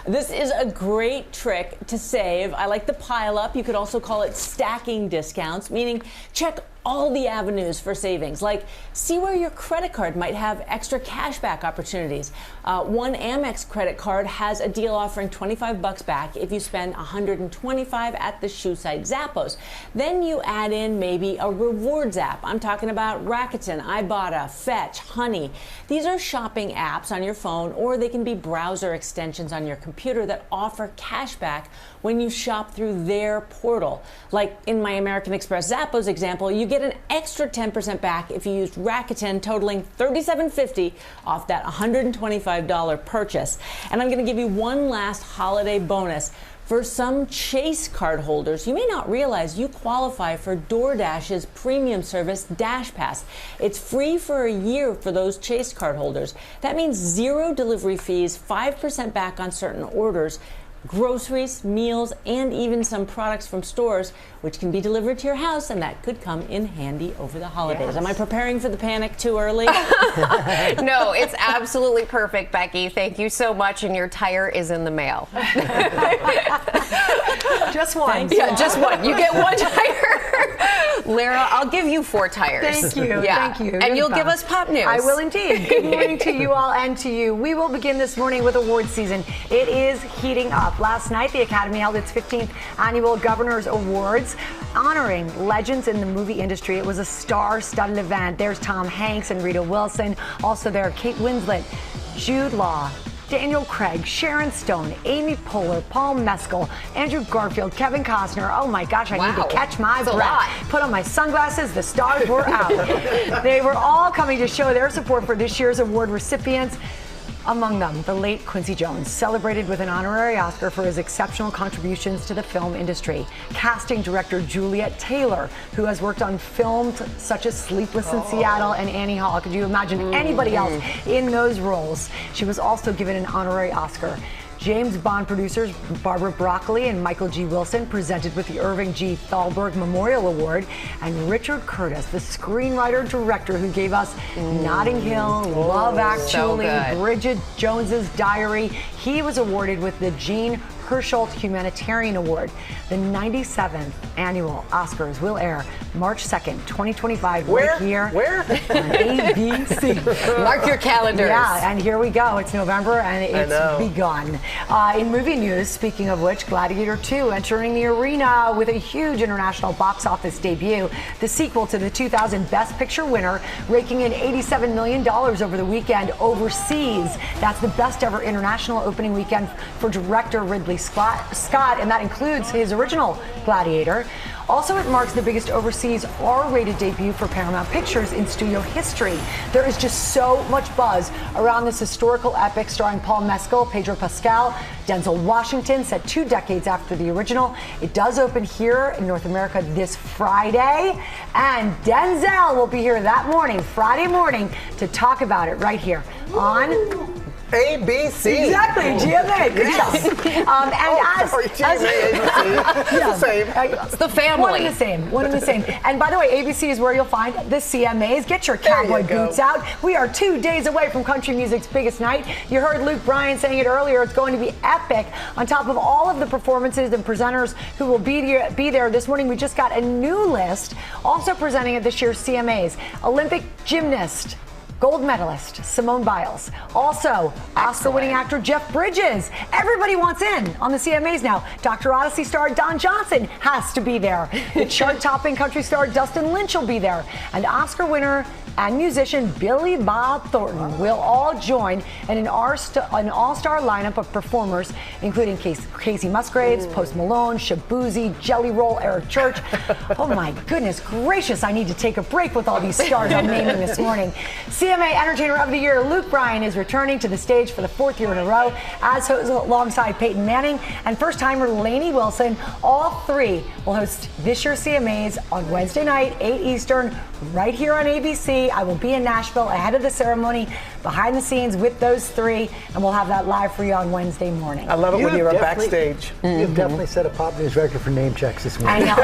This is a great trick to save. I like the pile up. You could also call it stacking discounts, meaning check all the avenues for savings, like see where your credit card might have extra cashback opportunities. One Amex credit card has a deal offering $25 back if you spend $125 at the shoe site Zappos. Then you add in maybe a rewards app. I'm talking about Rakuten, Ibotta, Fetch, Honey. These are shopping apps on your phone, or they can be browser extensions on your computer that offer cashback when you shop through their portal. Like in my American Express Zappos example, you get an extra 10% back if you used Rakuten, totaling $37.50 off that $125 purchase. And I'm going to give you one last holiday bonus. For some Chase card holders, you may not realize you qualify for DoorDash's premium service, Dash Pass. It's free for a year for those Chase card holders. That means 0 delivery fees, 5% back on certain orders, groceries, meals, and even some products from stores, which can be delivered to your house, and that could come in handy over the holidays. Yes. Am I preparing for the panic too early? No, it's absolutely perfect, Becky. Thank you so much, and your tire is in the mail. Just one. Yeah, just one. You get one tire. Lara, I'll give you 4 tires. Thank you. Yeah. Thank you. And you'll give us pop news. I will indeed. Good morning to you all and to you. We will begin this morning with awards season. It is heating up. Last night, the Academy held its 15th annual Governors Awards, honoring legends in the movie industry. It was a star-studded event. There's Tom Hanks and Rita Wilson. Also there, Kate Winslet, Jude Law, Daniel Craig, Sharon Stone, Amy Poehler, Paul Mescal, Andrew Garfield, Kevin Costner. Oh my gosh, I need to catch my breath. Put on my sunglasses, the stars were out. They were all coming to show their support for this year's award recipients. Among them, the late Quincy Jones, celebrated with an honorary Oscar for his exceptional contributions to the film industry. Casting director Juliet Taylor, who has worked on films such as Sleepless in Seattle and Annie Hall. Could you imagine anybody else in those roles? She was also given an honorary Oscar. James Bond producers Barbara Broccoli and Michael G. Wilson presented with the Irving G. Thalberg Memorial Award, and Richard Curtis, the screenwriter-director who gave us Notting Hill, Love Actually, Bridget Jones's Diary, he was awarded with the Jean Hersholt Humanitarian Award. The 97th annual Oscars will air March 2nd, 2025. Where? Here Where? On ABC. Mark your calendars. Yeah, and here we go. It's November and it's begun. In movie news, speaking of which, Gladiator 2 entering the arena with a huge international box office debut. The sequel to the 2000 Best Picture winner, raking in $87 million over the weekend overseas. That's the best ever international opening weekend for director Ridley Ridley Scott, and that includes his original Gladiator. Also, it marks the biggest overseas R-rated debut for Paramount Pictures in studio history. There is just so much buzz around this historical epic starring Paul Mescal, Pedro Pascal, Denzel Washington, set 2 decades after the original. It does open here in North America this Friday, and Denzel will be here that morning, Friday morning, to talk about it right here on ABC. Exactly, GMA. Good job. It's the same. It's the family. One and the same. And by the way, ABC is where you'll find the CMAs. Get your cowboy boots out. We are 2 days away from country music's biggest night. You heard Luke Bryan saying it earlier. It's going to be epic. On top of all of the performances and presenters who will be there this morning, we just got a new list. Also presenting at this year's CMAs, Olympic gymnast, gold medalist Simone Biles. Also, Oscar-winning actor Jeff Bridges. Everybody wants in on the CMAs now. Dr. Odyssey star Don Johnson has to be there. The chart-topping country star Dustin Lynch will be there. And Oscar winner and musician Billy Bob Thornton will all join in an all-star lineup of performers, including Casey Musgraves, Post Malone, Shabuzi, Jelly Roll, Eric Church. Oh my goodness gracious, I need to take a break with all these stars I'm naming this morning. CMA Entertainer of the Year Luke Bryan is returning to the stage for the 4th year in a row, as hosts alongside Peyton Manning and first-timer Lainey Wilson. All 3 will host this year's CMAs on Wednesday night, 8 Eastern, right here on ABC. I will be in Nashville ahead of the ceremony, behind the scenes with those 3, and we'll have that live for you on Wednesday morning. I love it when you're backstage. You've definitely set a pop news record for name checks this morning. I know.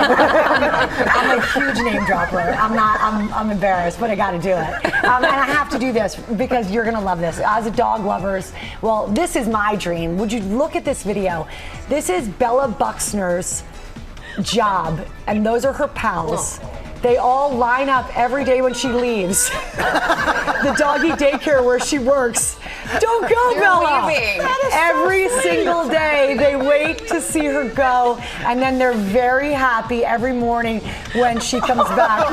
I'm a huge name dropper. I'm embarrassed, but I got to do it. And I have to do this because you're going to love this. As a dog lovers, well, this is my dream. Would you look at this video? This is Bella Buxner's job, and those are her pals. They all line up every day when she leaves the doggy daycare where she works. Don't go, Bella! Every single day they wait to see her go, and then they're very happy every morning when she comes back.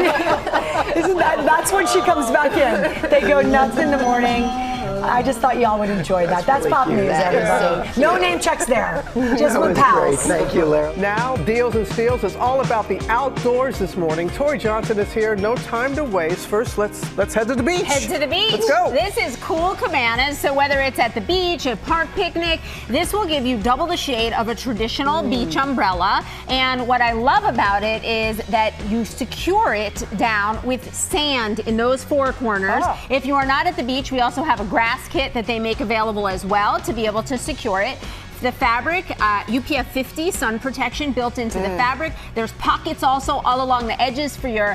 That's when she comes back in. They go nuts in the morning. I just thought y'all would enjoy that. That's pop news, everybody. No name checks there. Just with pals. Thank you, Lara. Now, Deals and Steals is all about the outdoors this morning. Tori Johnson is here. No time to waste. First, let's head to the beach. Head to the beach. Let's go. This is cool cabanas. So whether it's at the beach, a park picnic, this will give you double the shade of a traditional beach umbrella. And what I love about it is that you secure it down with sand in those 4 corners. If you are not at the beach, we also have a grass kit that they make available as well to be able to secure it. The fabric, UPF 50 sun protection built into the fabric. There's pockets also all along the edges for your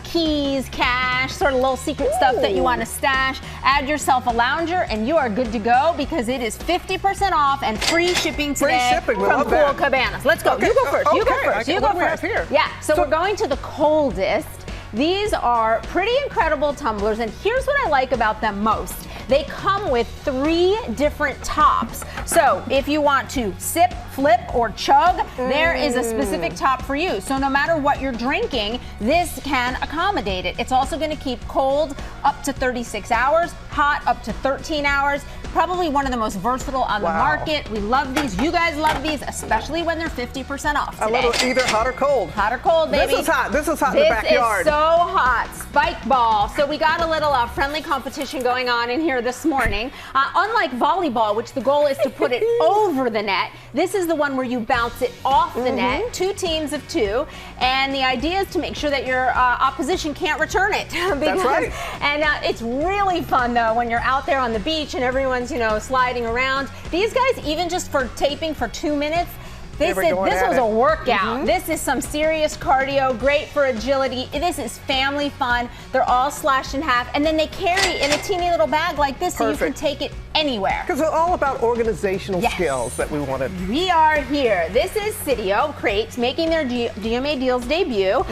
keys, cash, sort of little secret stuff that you want to stash. Add yourself a lounger and you are good to go because it is 50% off and free shipping today from Cool Cabanas. Let's go. Okay. You go first. You go first. You go first. Yeah. So we're going to the coldest. These are pretty incredible tumblers, and here's what I like about them most. They come with 3 different tops. So if you want to sip, flip, or chug, there is a specific top for you. So no matter what you're drinking, this can accommodate it. It's also going to keep cold up to 36 hours, hot up to 13 hours. Probably one of the most versatile on the market. We love these. You guys love these, especially when they're 50% off today. I love it either hot or cold. Hot or cold, baby. This is hot. This is hot in the backyard. This is so hot. Spike ball. So we got a little friendly competition going on in here this morning. Unlike volleyball, which the goal is to put it over the net, this is the one where you bounce it off the net. 2 teams of 2. And the idea is to make sure that your opposition can't return it. That's right. And it's really fun, though, when you're out there on the beach and everyone's, sliding around. These guys, even just for taping for 2 minutes, this was a workout. This is some serious cardio, great for agility. This is family fun. They're all slashed in half, and then they carry in a teeny little bag like this so you can take it anywhere. Because it's all about organizational skills that we wanted. We are here. This is Sitio Crates making their GMA Deals debut.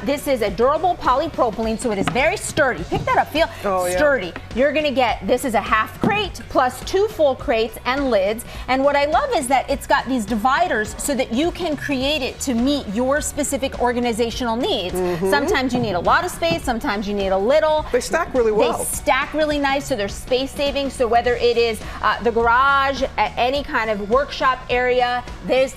This is a durable polypropylene, so it is very sturdy. Pick that up, feel sturdy. You're gonna get, this is a half crate plus 2 full crates and lids. And what I love is that it's got these dividers so that you can create it to meet your specific organizational needs. Sometimes you need a lot of space, sometimes you need a little. They stack really well. They stack really nice, so they're space saving. So whether it is the garage, any kind of workshop area, this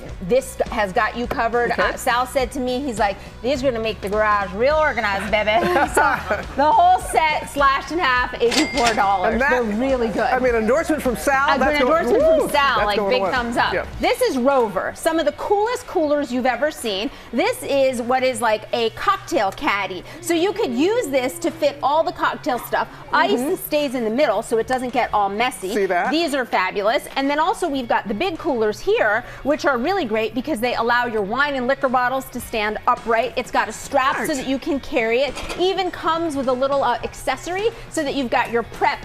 has got you covered. Okay. Sal said to me, he's like, these are going to make the garage real organized, baby. So the whole set slashed in half, $84. They're really good. I mean, endorsement from Sal. An endorsement from Sal, like big on. thumbs up. Yeah. This is Rover, some of the coolest coolers you've ever seen. This is what is like a cocktail caddy. So you could use this to fit all the cocktail stuff. Ice stays in the middle so it doesn't get all messy. See that? These are fabulous. And then also we've got the big coolers here, which are really great because they allow your wine and liquor bottles to stand upright. It's got a strap so that you can carry it. Even comes with a little accessory so that you've got your prep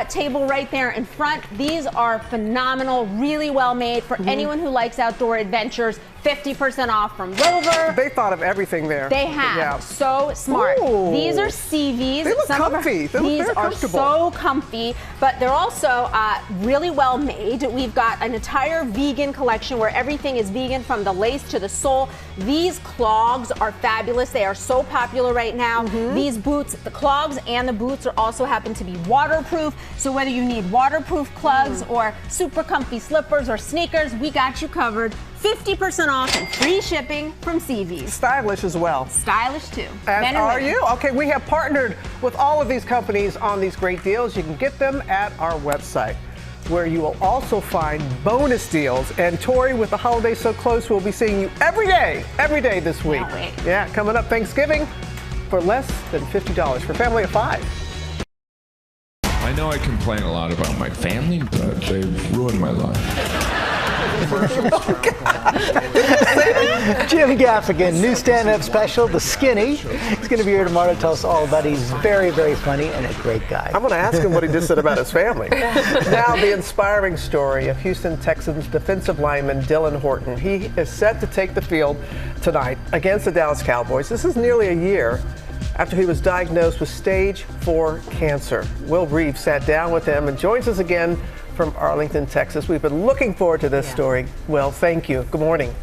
table right there in front. These are phenomenal, really well made for anyone who likes outdoor adventures. 50% off from Rover. They thought of everything there. They have. Yeah. So smart. Ooh. These are CVs. They look comfy. They look these very are comfortable. so comfy, but they're also really well made. We've got an entire vegan collection where everything is vegan from the lace to the sole. These clogs are fabulous. They are so popular right now. These boots, the clogs and the boots are also happen to be waterproof. So whether you need waterproof clogs or super comfy slippers or sneakers, we got you covered. 50% off and free shipping from CVs. Stylish as well. Stylish too. As Men and are women. you? Okay, we have partnered with all of these companies on these great deals. You can get them at our website, where you will also find bonus deals. And Tori, with the holidays so close, we'll be seeing you every day this week. Can't wait. Yeah, coming up Thanksgiving for less than $50 for a family of 5. I know I complain a lot about my family, but they've ruined my life. Jim Gaffigan, new stand-up special, The Skinny. He's going to be here tomorrow to tell us all about it. He's very, very funny and a great guy. I'm going to ask him what he just said about his family. Now, the inspiring story of Houston Texans defensive lineman Dylan Horton. He is set to take the field tonight against the Dallas Cowboys. This is nearly a year after he was diagnosed with stage 4 cancer. Will Reeves sat down with him and joins us again from Arlington, Texas. We've been looking forward to this story. Will, thank you. Good morning.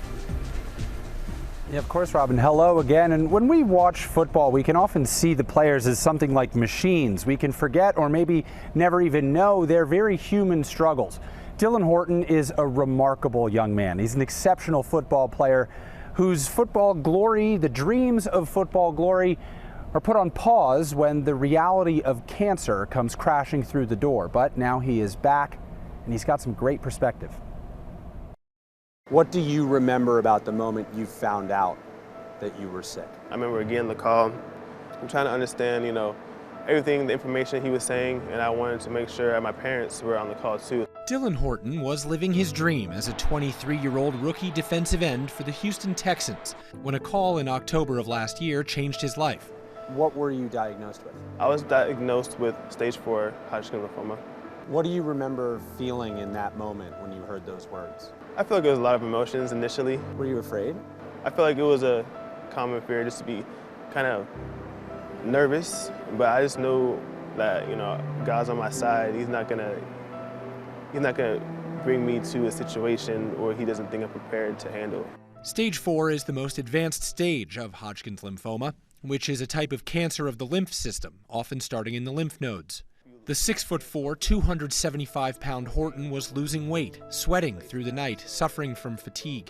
Yeah, of course, Robin. Hello again. And when we watch football, we can often see the players as something like machines. We can forget or maybe never even know their very human struggles. Dylan Horton is a remarkable young man. He's an exceptional football player whose football glory, the dreams of football glory, are put on pause when the reality of cancer comes crashing through the door. But now he is back, and he's got some great perspective. What do you remember about the moment you found out that you were sick? I remember getting the call. I'm trying to understand, everything, the information he was saying, and I wanted to make sure my parents were on the call too. Dylan Horton was living his dream as a 23-year-old rookie defensive end for the Houston Texans when a call in October of last year changed his life. What were you diagnosed with? I was diagnosed with stage 4 Hodgkin lymphoma. What do you remember feeling in that moment when you heard those words? I feel like it was a lot of emotions initially. Were you afraid? I feel like it was a common fear just to be kind of nervous, but I just know that, God's on my side. He's not gonna bring me to a situation where he doesn't think I'm prepared to handle. Stage 4 is the most advanced stage of Hodgkin's lymphoma, which is a type of cancer of the lymph system, often starting in the lymph nodes. The 6'4", 275-pound Horton was losing weight, sweating through the night, suffering from fatigue.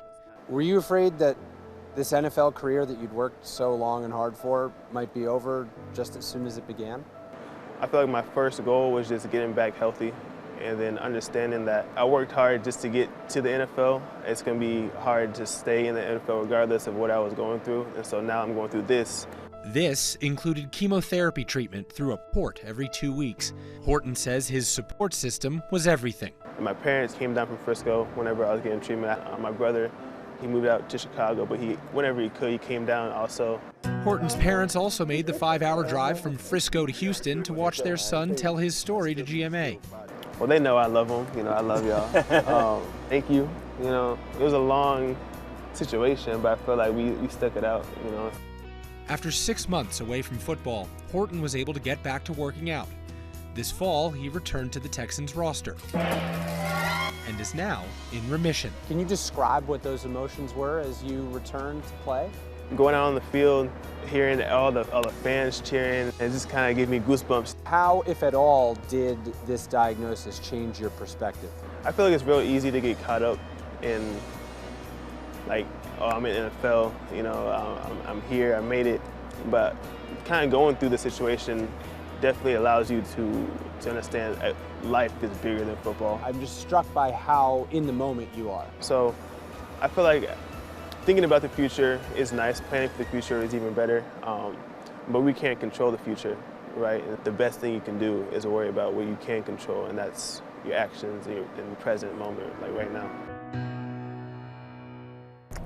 Were you afraid that this NFL career that you'd worked so long and hard for might be over just as soon as it began? I feel like my first goal was just getting back healthy and then understanding that I worked hard just to get to the NFL. It's going to be hard to stay in the NFL regardless of what I was going through. And so now I'm going through this. This included chemotherapy treatment through a port every 2 weeks. Horton says his support system was everything. My parents came down from Frisco whenever I was getting treatment. My brother, he moved out to Chicago, but whenever he could, he came down also. Horton's parents also made the 5-hour drive from Frisco to Houston to watch their son tell his story to GMA. Well, they know I love them. I love y'all. Thank you. It was a long situation, but I feel like we stuck it out, After 6 months away from football, Horton was able to get back to working out. This fall, he returned to the Texans roster and is now in remission. Can you describe what those emotions were as you returned to play? going out on the field, hearing all the fans cheering, it just kind of gave me goosebumps. How, if at all, did this diagnosis change your perspective? I feel like it's real easy to get caught up in, like, oh, I'm in the NFL, you know, I'm here, I made it. But kind of going through the situation definitely allows you to understand life is bigger than football. I'm just struck by how in the moment you are. So I feel like thinking about the future is nice, planning for the future is even better, but we can't control the future, right? And the best thing you can do is worry about what you can control, and that's your actions in the present moment, like right now.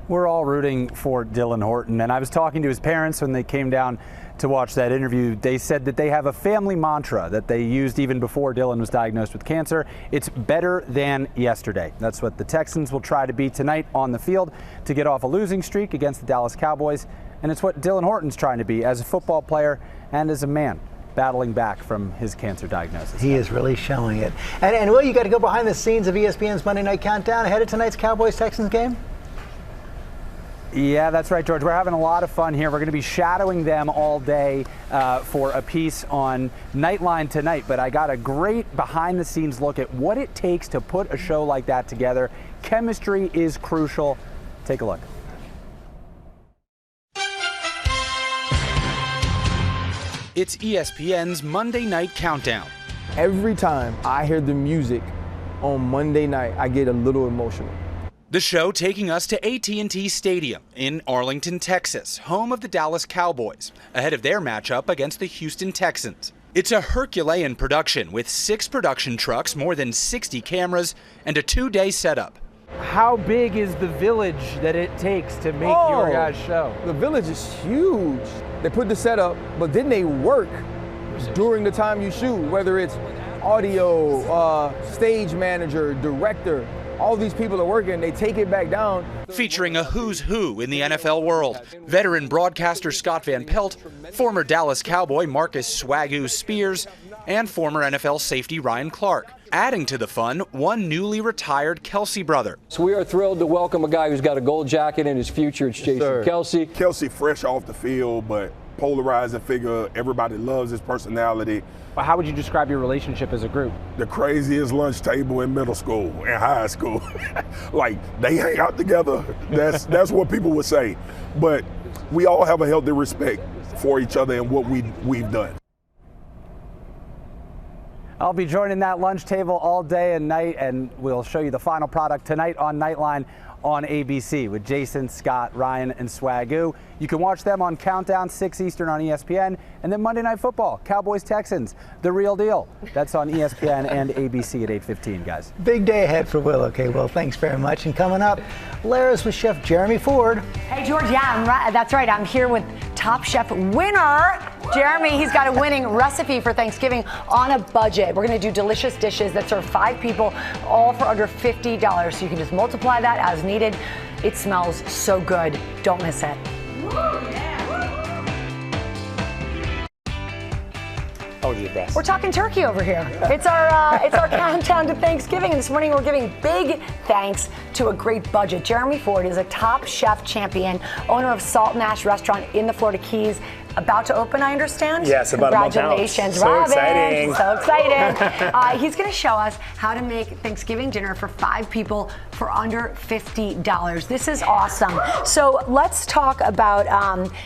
We're all rooting for Dylan Horton, and I was talking to his parents when they came down to watch that interview. They said that they have a family mantra that they used even before Dylan was diagnosed with cancer. It's better than yesterday. That's what the Texans will try to be tonight on the field to get off a losing streak against the Dallas Cowboys, and it's what Dylan Horton's trying to be as a football player and as a man battling back from his cancer diagnosis. He is really showing it. And Will, you got to go behind the scenes of ESPN's Monday Night Countdown ahead of tonight's Cowboys-Texans game? Yeah, that's right, George. We're having a lot of fun here. We're going to be shadowing them all day for a piece on Nightline tonight. But I got a great behind-the-scenes look at what it takes to put a show like that together. Chemistry is crucial. Take a look. It's ESPN's Monday Night Countdown. Every time I hear the music on Monday night, I get a little emotional. The show taking us to AT&T Stadium in Arlington, Texas, home of the Dallas Cowboys, ahead of their matchup against the Houston Texans. It's a Herculean production with 6 production trucks, more than 60 cameras, and a 2-day setup. How big is the village that it takes to make your guys' show? The village is huge. They put the setup, but then they work during the time you shoot, whether it's audio, stage manager, director. All these people are working, they take it back down. Featuring a who's who in the NFL world. Veteran broadcaster Scott Van Pelt, former Dallas Cowboy Marcus Swagoo Spears, and former NFL safety Ryan Clark. Adding to the fun, one newly retired Kelsey brother. So we are thrilled to welcome a guy who's got a gold jacket in his future. It's Jason Kelsey. Kelsey fresh off the field, but polarizing figure. Everybody loves his personality. How would you describe your relationship as a group? The craziest lunch table in middle school and high school. Like, they hang out together. That's what people would say. But we all have a healthy respect for each other and what we've done. I'll be joining that lunch table all day and night, and we'll show you the final product tonight on Nightline on ABC with Jason, Scott, Ryan, and Swagoo. You can watch them on Countdown, 6 Eastern on ESPN, and then Monday Night Football, Cowboys-Texans, The Real Deal. That's on ESPN and ABC at 8:15, guys. Big day ahead for Will. Okay, Will, thanks very much. And coming up, Lara's with Chef Jeremy Ford. Hey, George, yeah, that's right. I'm here with Top Chef winner, Jeremy. He's got a winning recipe for Thanksgiving on a budget. We're going to do delicious dishes that serve 5 people, all for under $50. So you can just multiply that as needed. It smells so good. Don't miss it. We're talking turkey over here. It's our countdown to Thanksgiving, and this morning we're giving big thanks to a great budget. Jeremy Ford is a Top Chef champion, owner of Salt and Ash Restaurant in the Florida Keys. About to open, I understand? Yes, about a month out. Congratulations, So Robin. exciting. So excited. He's going to show us how to make Thanksgiving dinner for 5 people for under $50. This is awesome. So let's talk about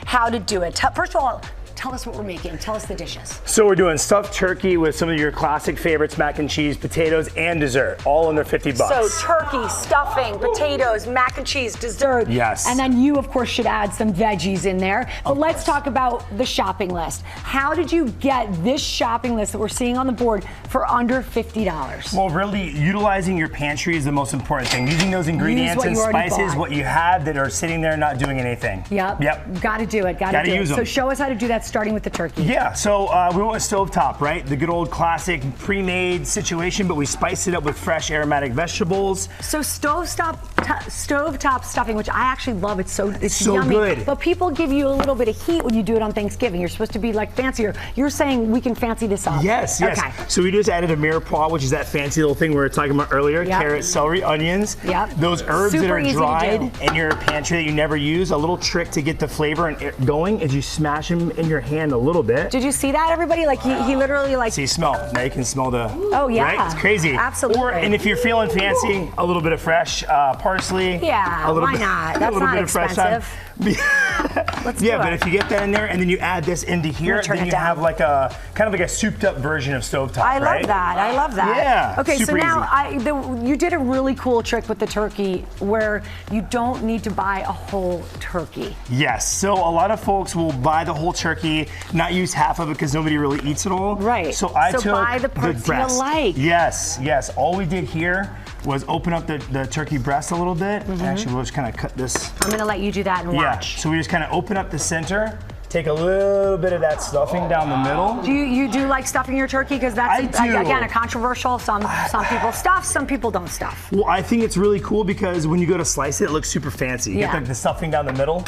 how to do it. First of all, tell us what we're making. Tell us the dishes. So we're doing stuffed turkey with some of your classic favorites, mac and cheese, potatoes, and dessert, all under $50. So turkey, stuffing, potatoes, mac and cheese, dessert. Yes. And then you, of course, should add some veggies in there. But let's talk about the shopping list. How did you get this shopping list that we're seeing on the board for under $50? Well, really, utilizing your pantry is the most important thing. Using those ingredients and spices, what you have that are sitting there not doing anything. Yep. Got to do it. Got to do use it. them. So show us how to do that. starting with the turkey. Yeah, so we went with stovetop, right? The good old classic pre-made situation, but we spiced it up with fresh aromatic vegetables. So stovetop stuffing, which I actually love. It's so yummy. Good. But people give you a little bit of heat when you do it on Thanksgiving. You're supposed to be like fancier. You're saying we can fancy this up. Yes. Okay. So we just added a mirepoix, which is that fancy little thing we were talking about earlier. Yep. Carrot, celery, onions. Yep. Those herbs Super that are easy to dried do. in your pantry that you never use. A little trick to get the flavor going is you smash them in your hand a little bit. Did you see that, everybody? Like he literally like. See, smell. Now you can smell the. Oh yeah. Right? It's crazy. Absolutely. And if you're feeling fancy, a little bit of fresh parsley. Yeah. Why not? That's not expensive. Let's do but it. if you get that in there and then you add this into here, then you have like a kind of like a souped up version of stovetop. I love that. I love that. Yeah. Okay, so super now easy. you did a really cool trick with the turkey where you don't need to buy a whole turkey. Yes. So a lot of folks will buy the whole turkey, not use half of it because nobody really eats it all. Right. So I took buy the parts you breast. like. Yes. All we did here was open up the turkey breast a little bit. Mm-hmm. Actually, we'll just kind of cut this. I'm gonna let you do that and watch. Yeah. So we just kind of open up the center. Take a little bit of that stuffing down the middle. Do you do like stuffing your turkey? Because that's again a controversial. Some people stuff, some people don't stuff. Well, I think it's really cool because when you go to slice it looks super fancy. You get the stuffing down the middle.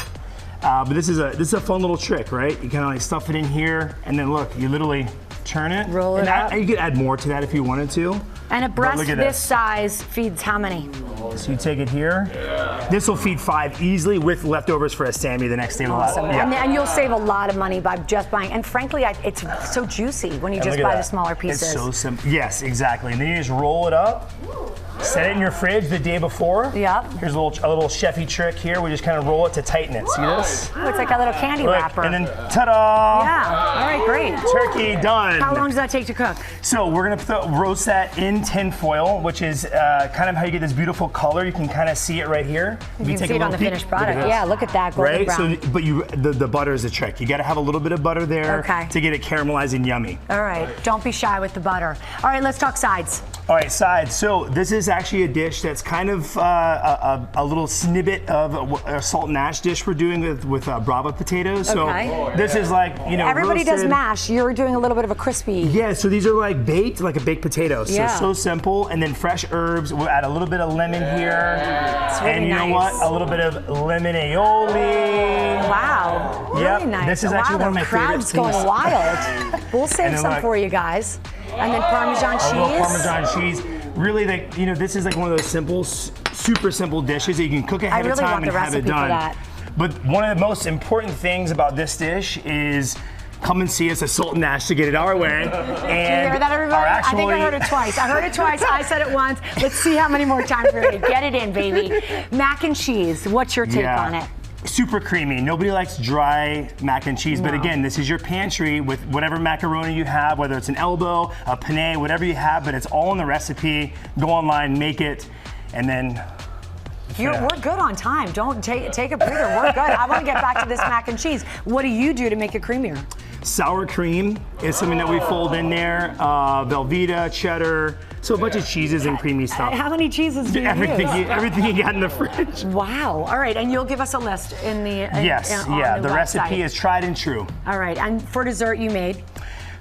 But this is a fun little trick, right? You kind of like stuff it in here, and then look, you literally turn it. Roll it up. You could add more to that if you wanted to. And a breast this size feeds how many? So you take it here. This will feed 5 easily with leftovers for a Sammy the next day. Awesome. And you'll save a lot of money by just buying. And frankly, it's so juicy when you just buy the smaller pieces. It's so simple. Yes, exactly. And then you just roll it up. Set it in your fridge the day before. Yep. Here's a little chefy trick here. We just kind of roll it to tighten it. See this? Oh, it's like a little candy wrapper. And then ta-da! Yeah. All right, great. Turkey done. How long does that take to cook? So we're gonna roast that in tin foil, which is kind of how you get this beautiful color. You can kind of see it right here. You can see it on the finished product. Yeah, look at that golden brown. So, but the butter is the trick. You got to have a little bit of butter there to get it caramelized and yummy. All right. Don't be shy with the butter. All right, let's talk sides. All right, sides. So this is actually a dish that's kind of a little snippet of a salt and ash dish we're doing with Brava potatoes. So this is like, everybody roasted. does mash. You're doing a little bit of a crispy. Yeah, so these are like baked, like a baked potato. So simple. And then fresh herbs. We'll add a little bit of lemon here. Really and you know what? A little bit of lemon aioli. Wow. Yep. Really nice. This is actually one of my favorite things. The crowd's going wild. We'll save some for you guys. And then Parmesan cheese. A little Parmesan cheese. Really, this is like one of those simple, super simple dishes that you can cook ahead of time and have it done. But one of the most important things about this dish is come and see us at Salt and Ash to get it our way. And did you hear that, everybody? I think I heard it twice. I said it once. Let's see how many more times we're going to get it in, baby. Mac and cheese. What's your take on it? Super creamy. Nobody likes dry mac and cheese, but again, this is your pantry with whatever macaroni you have, whether it's an elbow, a penne, whatever you have, but it's all in the recipe. Go online, make it, and then we're good on time. Don't take a breather. We're good. I want to get back to this mac and cheese. What do you do to make it creamier? Sour cream is something that we fold in there. Velveeta, cheddar, so a bunch of cheeses and creamy stuff. How many cheeses do you use? Everything you got in the fridge. Wow. All right, and you'll give us a list in the the recipe is tried and true. All right, and for dessert you made?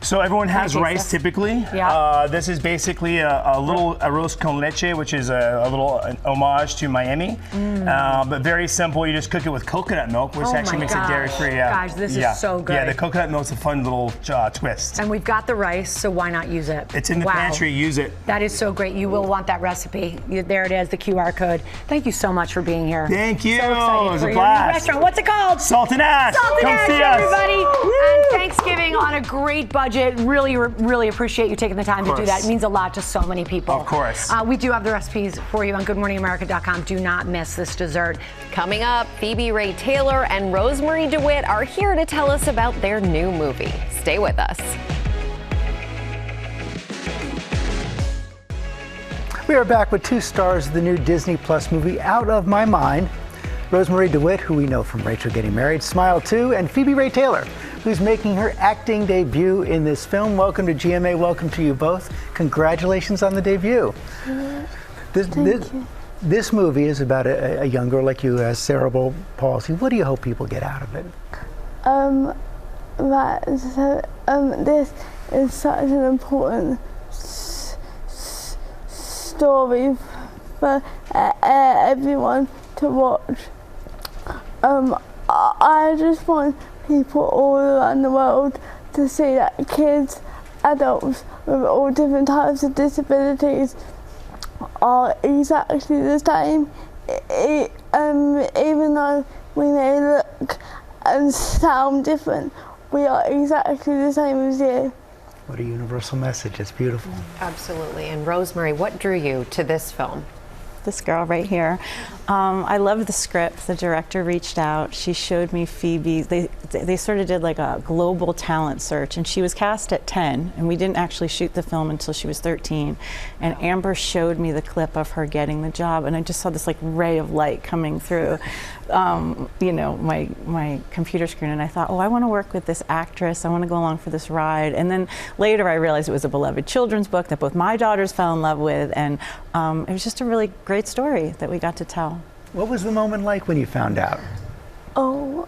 So everyone has rice typically. Yeah. This is basically a little arroz con leche, which is a little homage to Miami. But very simple. You just cook it with coconut milk, which actually makes it dairy-free. Guys, this is so good. Yeah, the coconut milk's a fun little twist. And we've got the rice, so why not use it? It's in the pantry. Use it. That is so great. You will want that recipe. There it is, the QR code. Thank you so much for being here. Thank you. So excited it was for a your blast. new restaurant. What's it called? Salt and Ash. Salt and Ash, see everybody. Us. And Thanksgiving on a great budget. Really appreciate you taking the time to do that. It means a lot to so many people. Of course. We do have the recipes for you on GoodMorningAmerica.com. Do not miss this dessert. Coming up, Phoebe-Rae Taylor and Rosemarie Dewitt are here to tell us about their new movie. Stay with us. We are back with 2 stars of the new Disney Plus movie Out of My Mind. Rosemarie Dewitt, who we know from Rachel Getting Married, Smile 2, and Phoebe-Rae Taylor, who's making her acting debut in this film. Welcome to GMA. Welcome to you both. Congratulations on the debut. This movie is about a young girl like you who has cerebral palsy. What do you hope people get out of it? Right, so this is such an important story for everyone to watch. I just want people all around the world to see that kids, adults with all different types of disabilities are exactly the same, even though we may look and sound different, we are exactly the same as you. What a universal message. It's beautiful. Absolutely. And Rosemarie, what drew you to this film? This girl right here. I love the script. The director reached out. She showed me Phoebe. They sort of did like a global talent search, and she was cast at 10, and we didn't actually shoot the film until she was 13. And Amber showed me the clip of her getting the job, and I just saw this like ray of light coming through, you know, my computer screen, and I thought, oh, I want to work with this actress. I want to go along for this ride. And then later I realized it was a beloved children's book that both my daughters fell in love with, and it was just a really great story that we got to tell. What was the moment like when you found out? Oh,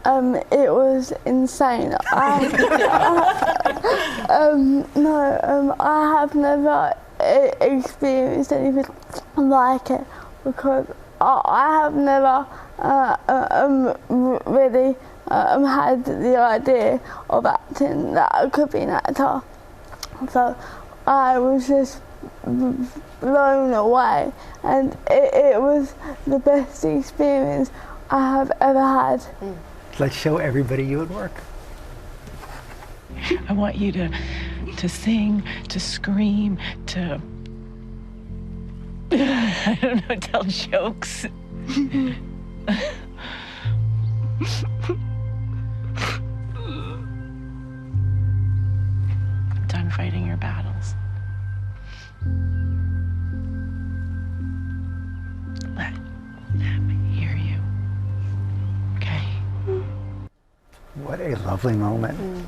it was insane. I have never experienced anything like it because I have never really had the idea of acting, that I could be an actor. So I was just blown away, and it was the best experience I have ever had. Let's show everybody you at work. I want you to sing, to scream, to I don't know, tell jokes. I'm done fighting your battles. Let them hear you. Okay? What a lovely moment.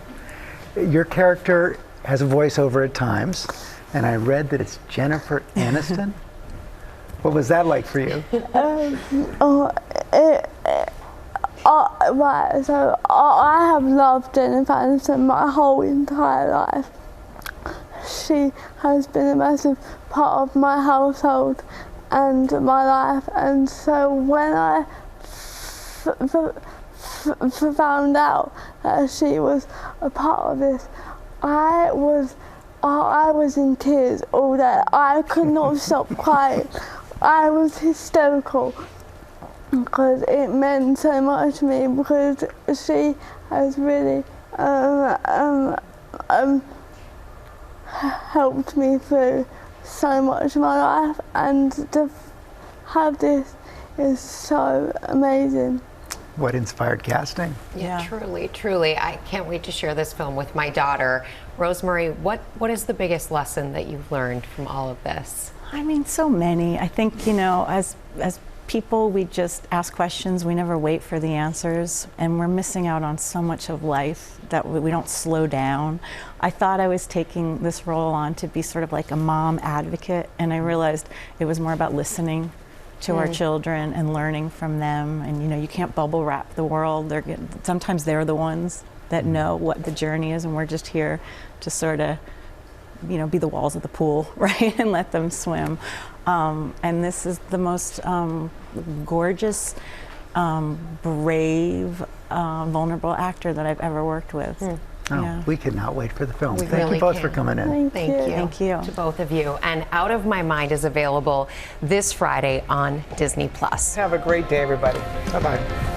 Your character has a voiceover at times, and I read that it's Jennifer Aniston. What was that like for you? Right, so I have loved Jennifer Aniston my whole entire life. She has been a massive part of my household and my life, and so when I found out that she was a part of this, I was in tears all day. I could not stop crying. I was hysterical because it meant so much to me, because she has really helped me through so much of my life, and to have this is so amazing. What inspired casting? Yeah, truly. I can't wait to share this film with my daughter. Rosemarie, what is the biggest lesson that you've learned from all of this? I mean, so many. I think, you know, as people, we just ask questions, we never wait for the answers, and we're missing out on so much of life that we don't slow down. I thought I was taking this role on to be sort of like a mom advocate, and I realized it was more about listening to our children and learning from them. And you know, you can't bubble wrap the world. Sometimes they're the ones that know what the journey is, and we're just here to sort of, you know, be the walls of the pool, right, and let them swim. And this is the most gorgeous, brave, vulnerable actor that I've ever worked with. We cannot wait for the film. We Thank really you both can. for coming in. Thank you to both of you. And Out of My Mind is available this Friday on Disney+. Have a great day, everybody. Bye-bye.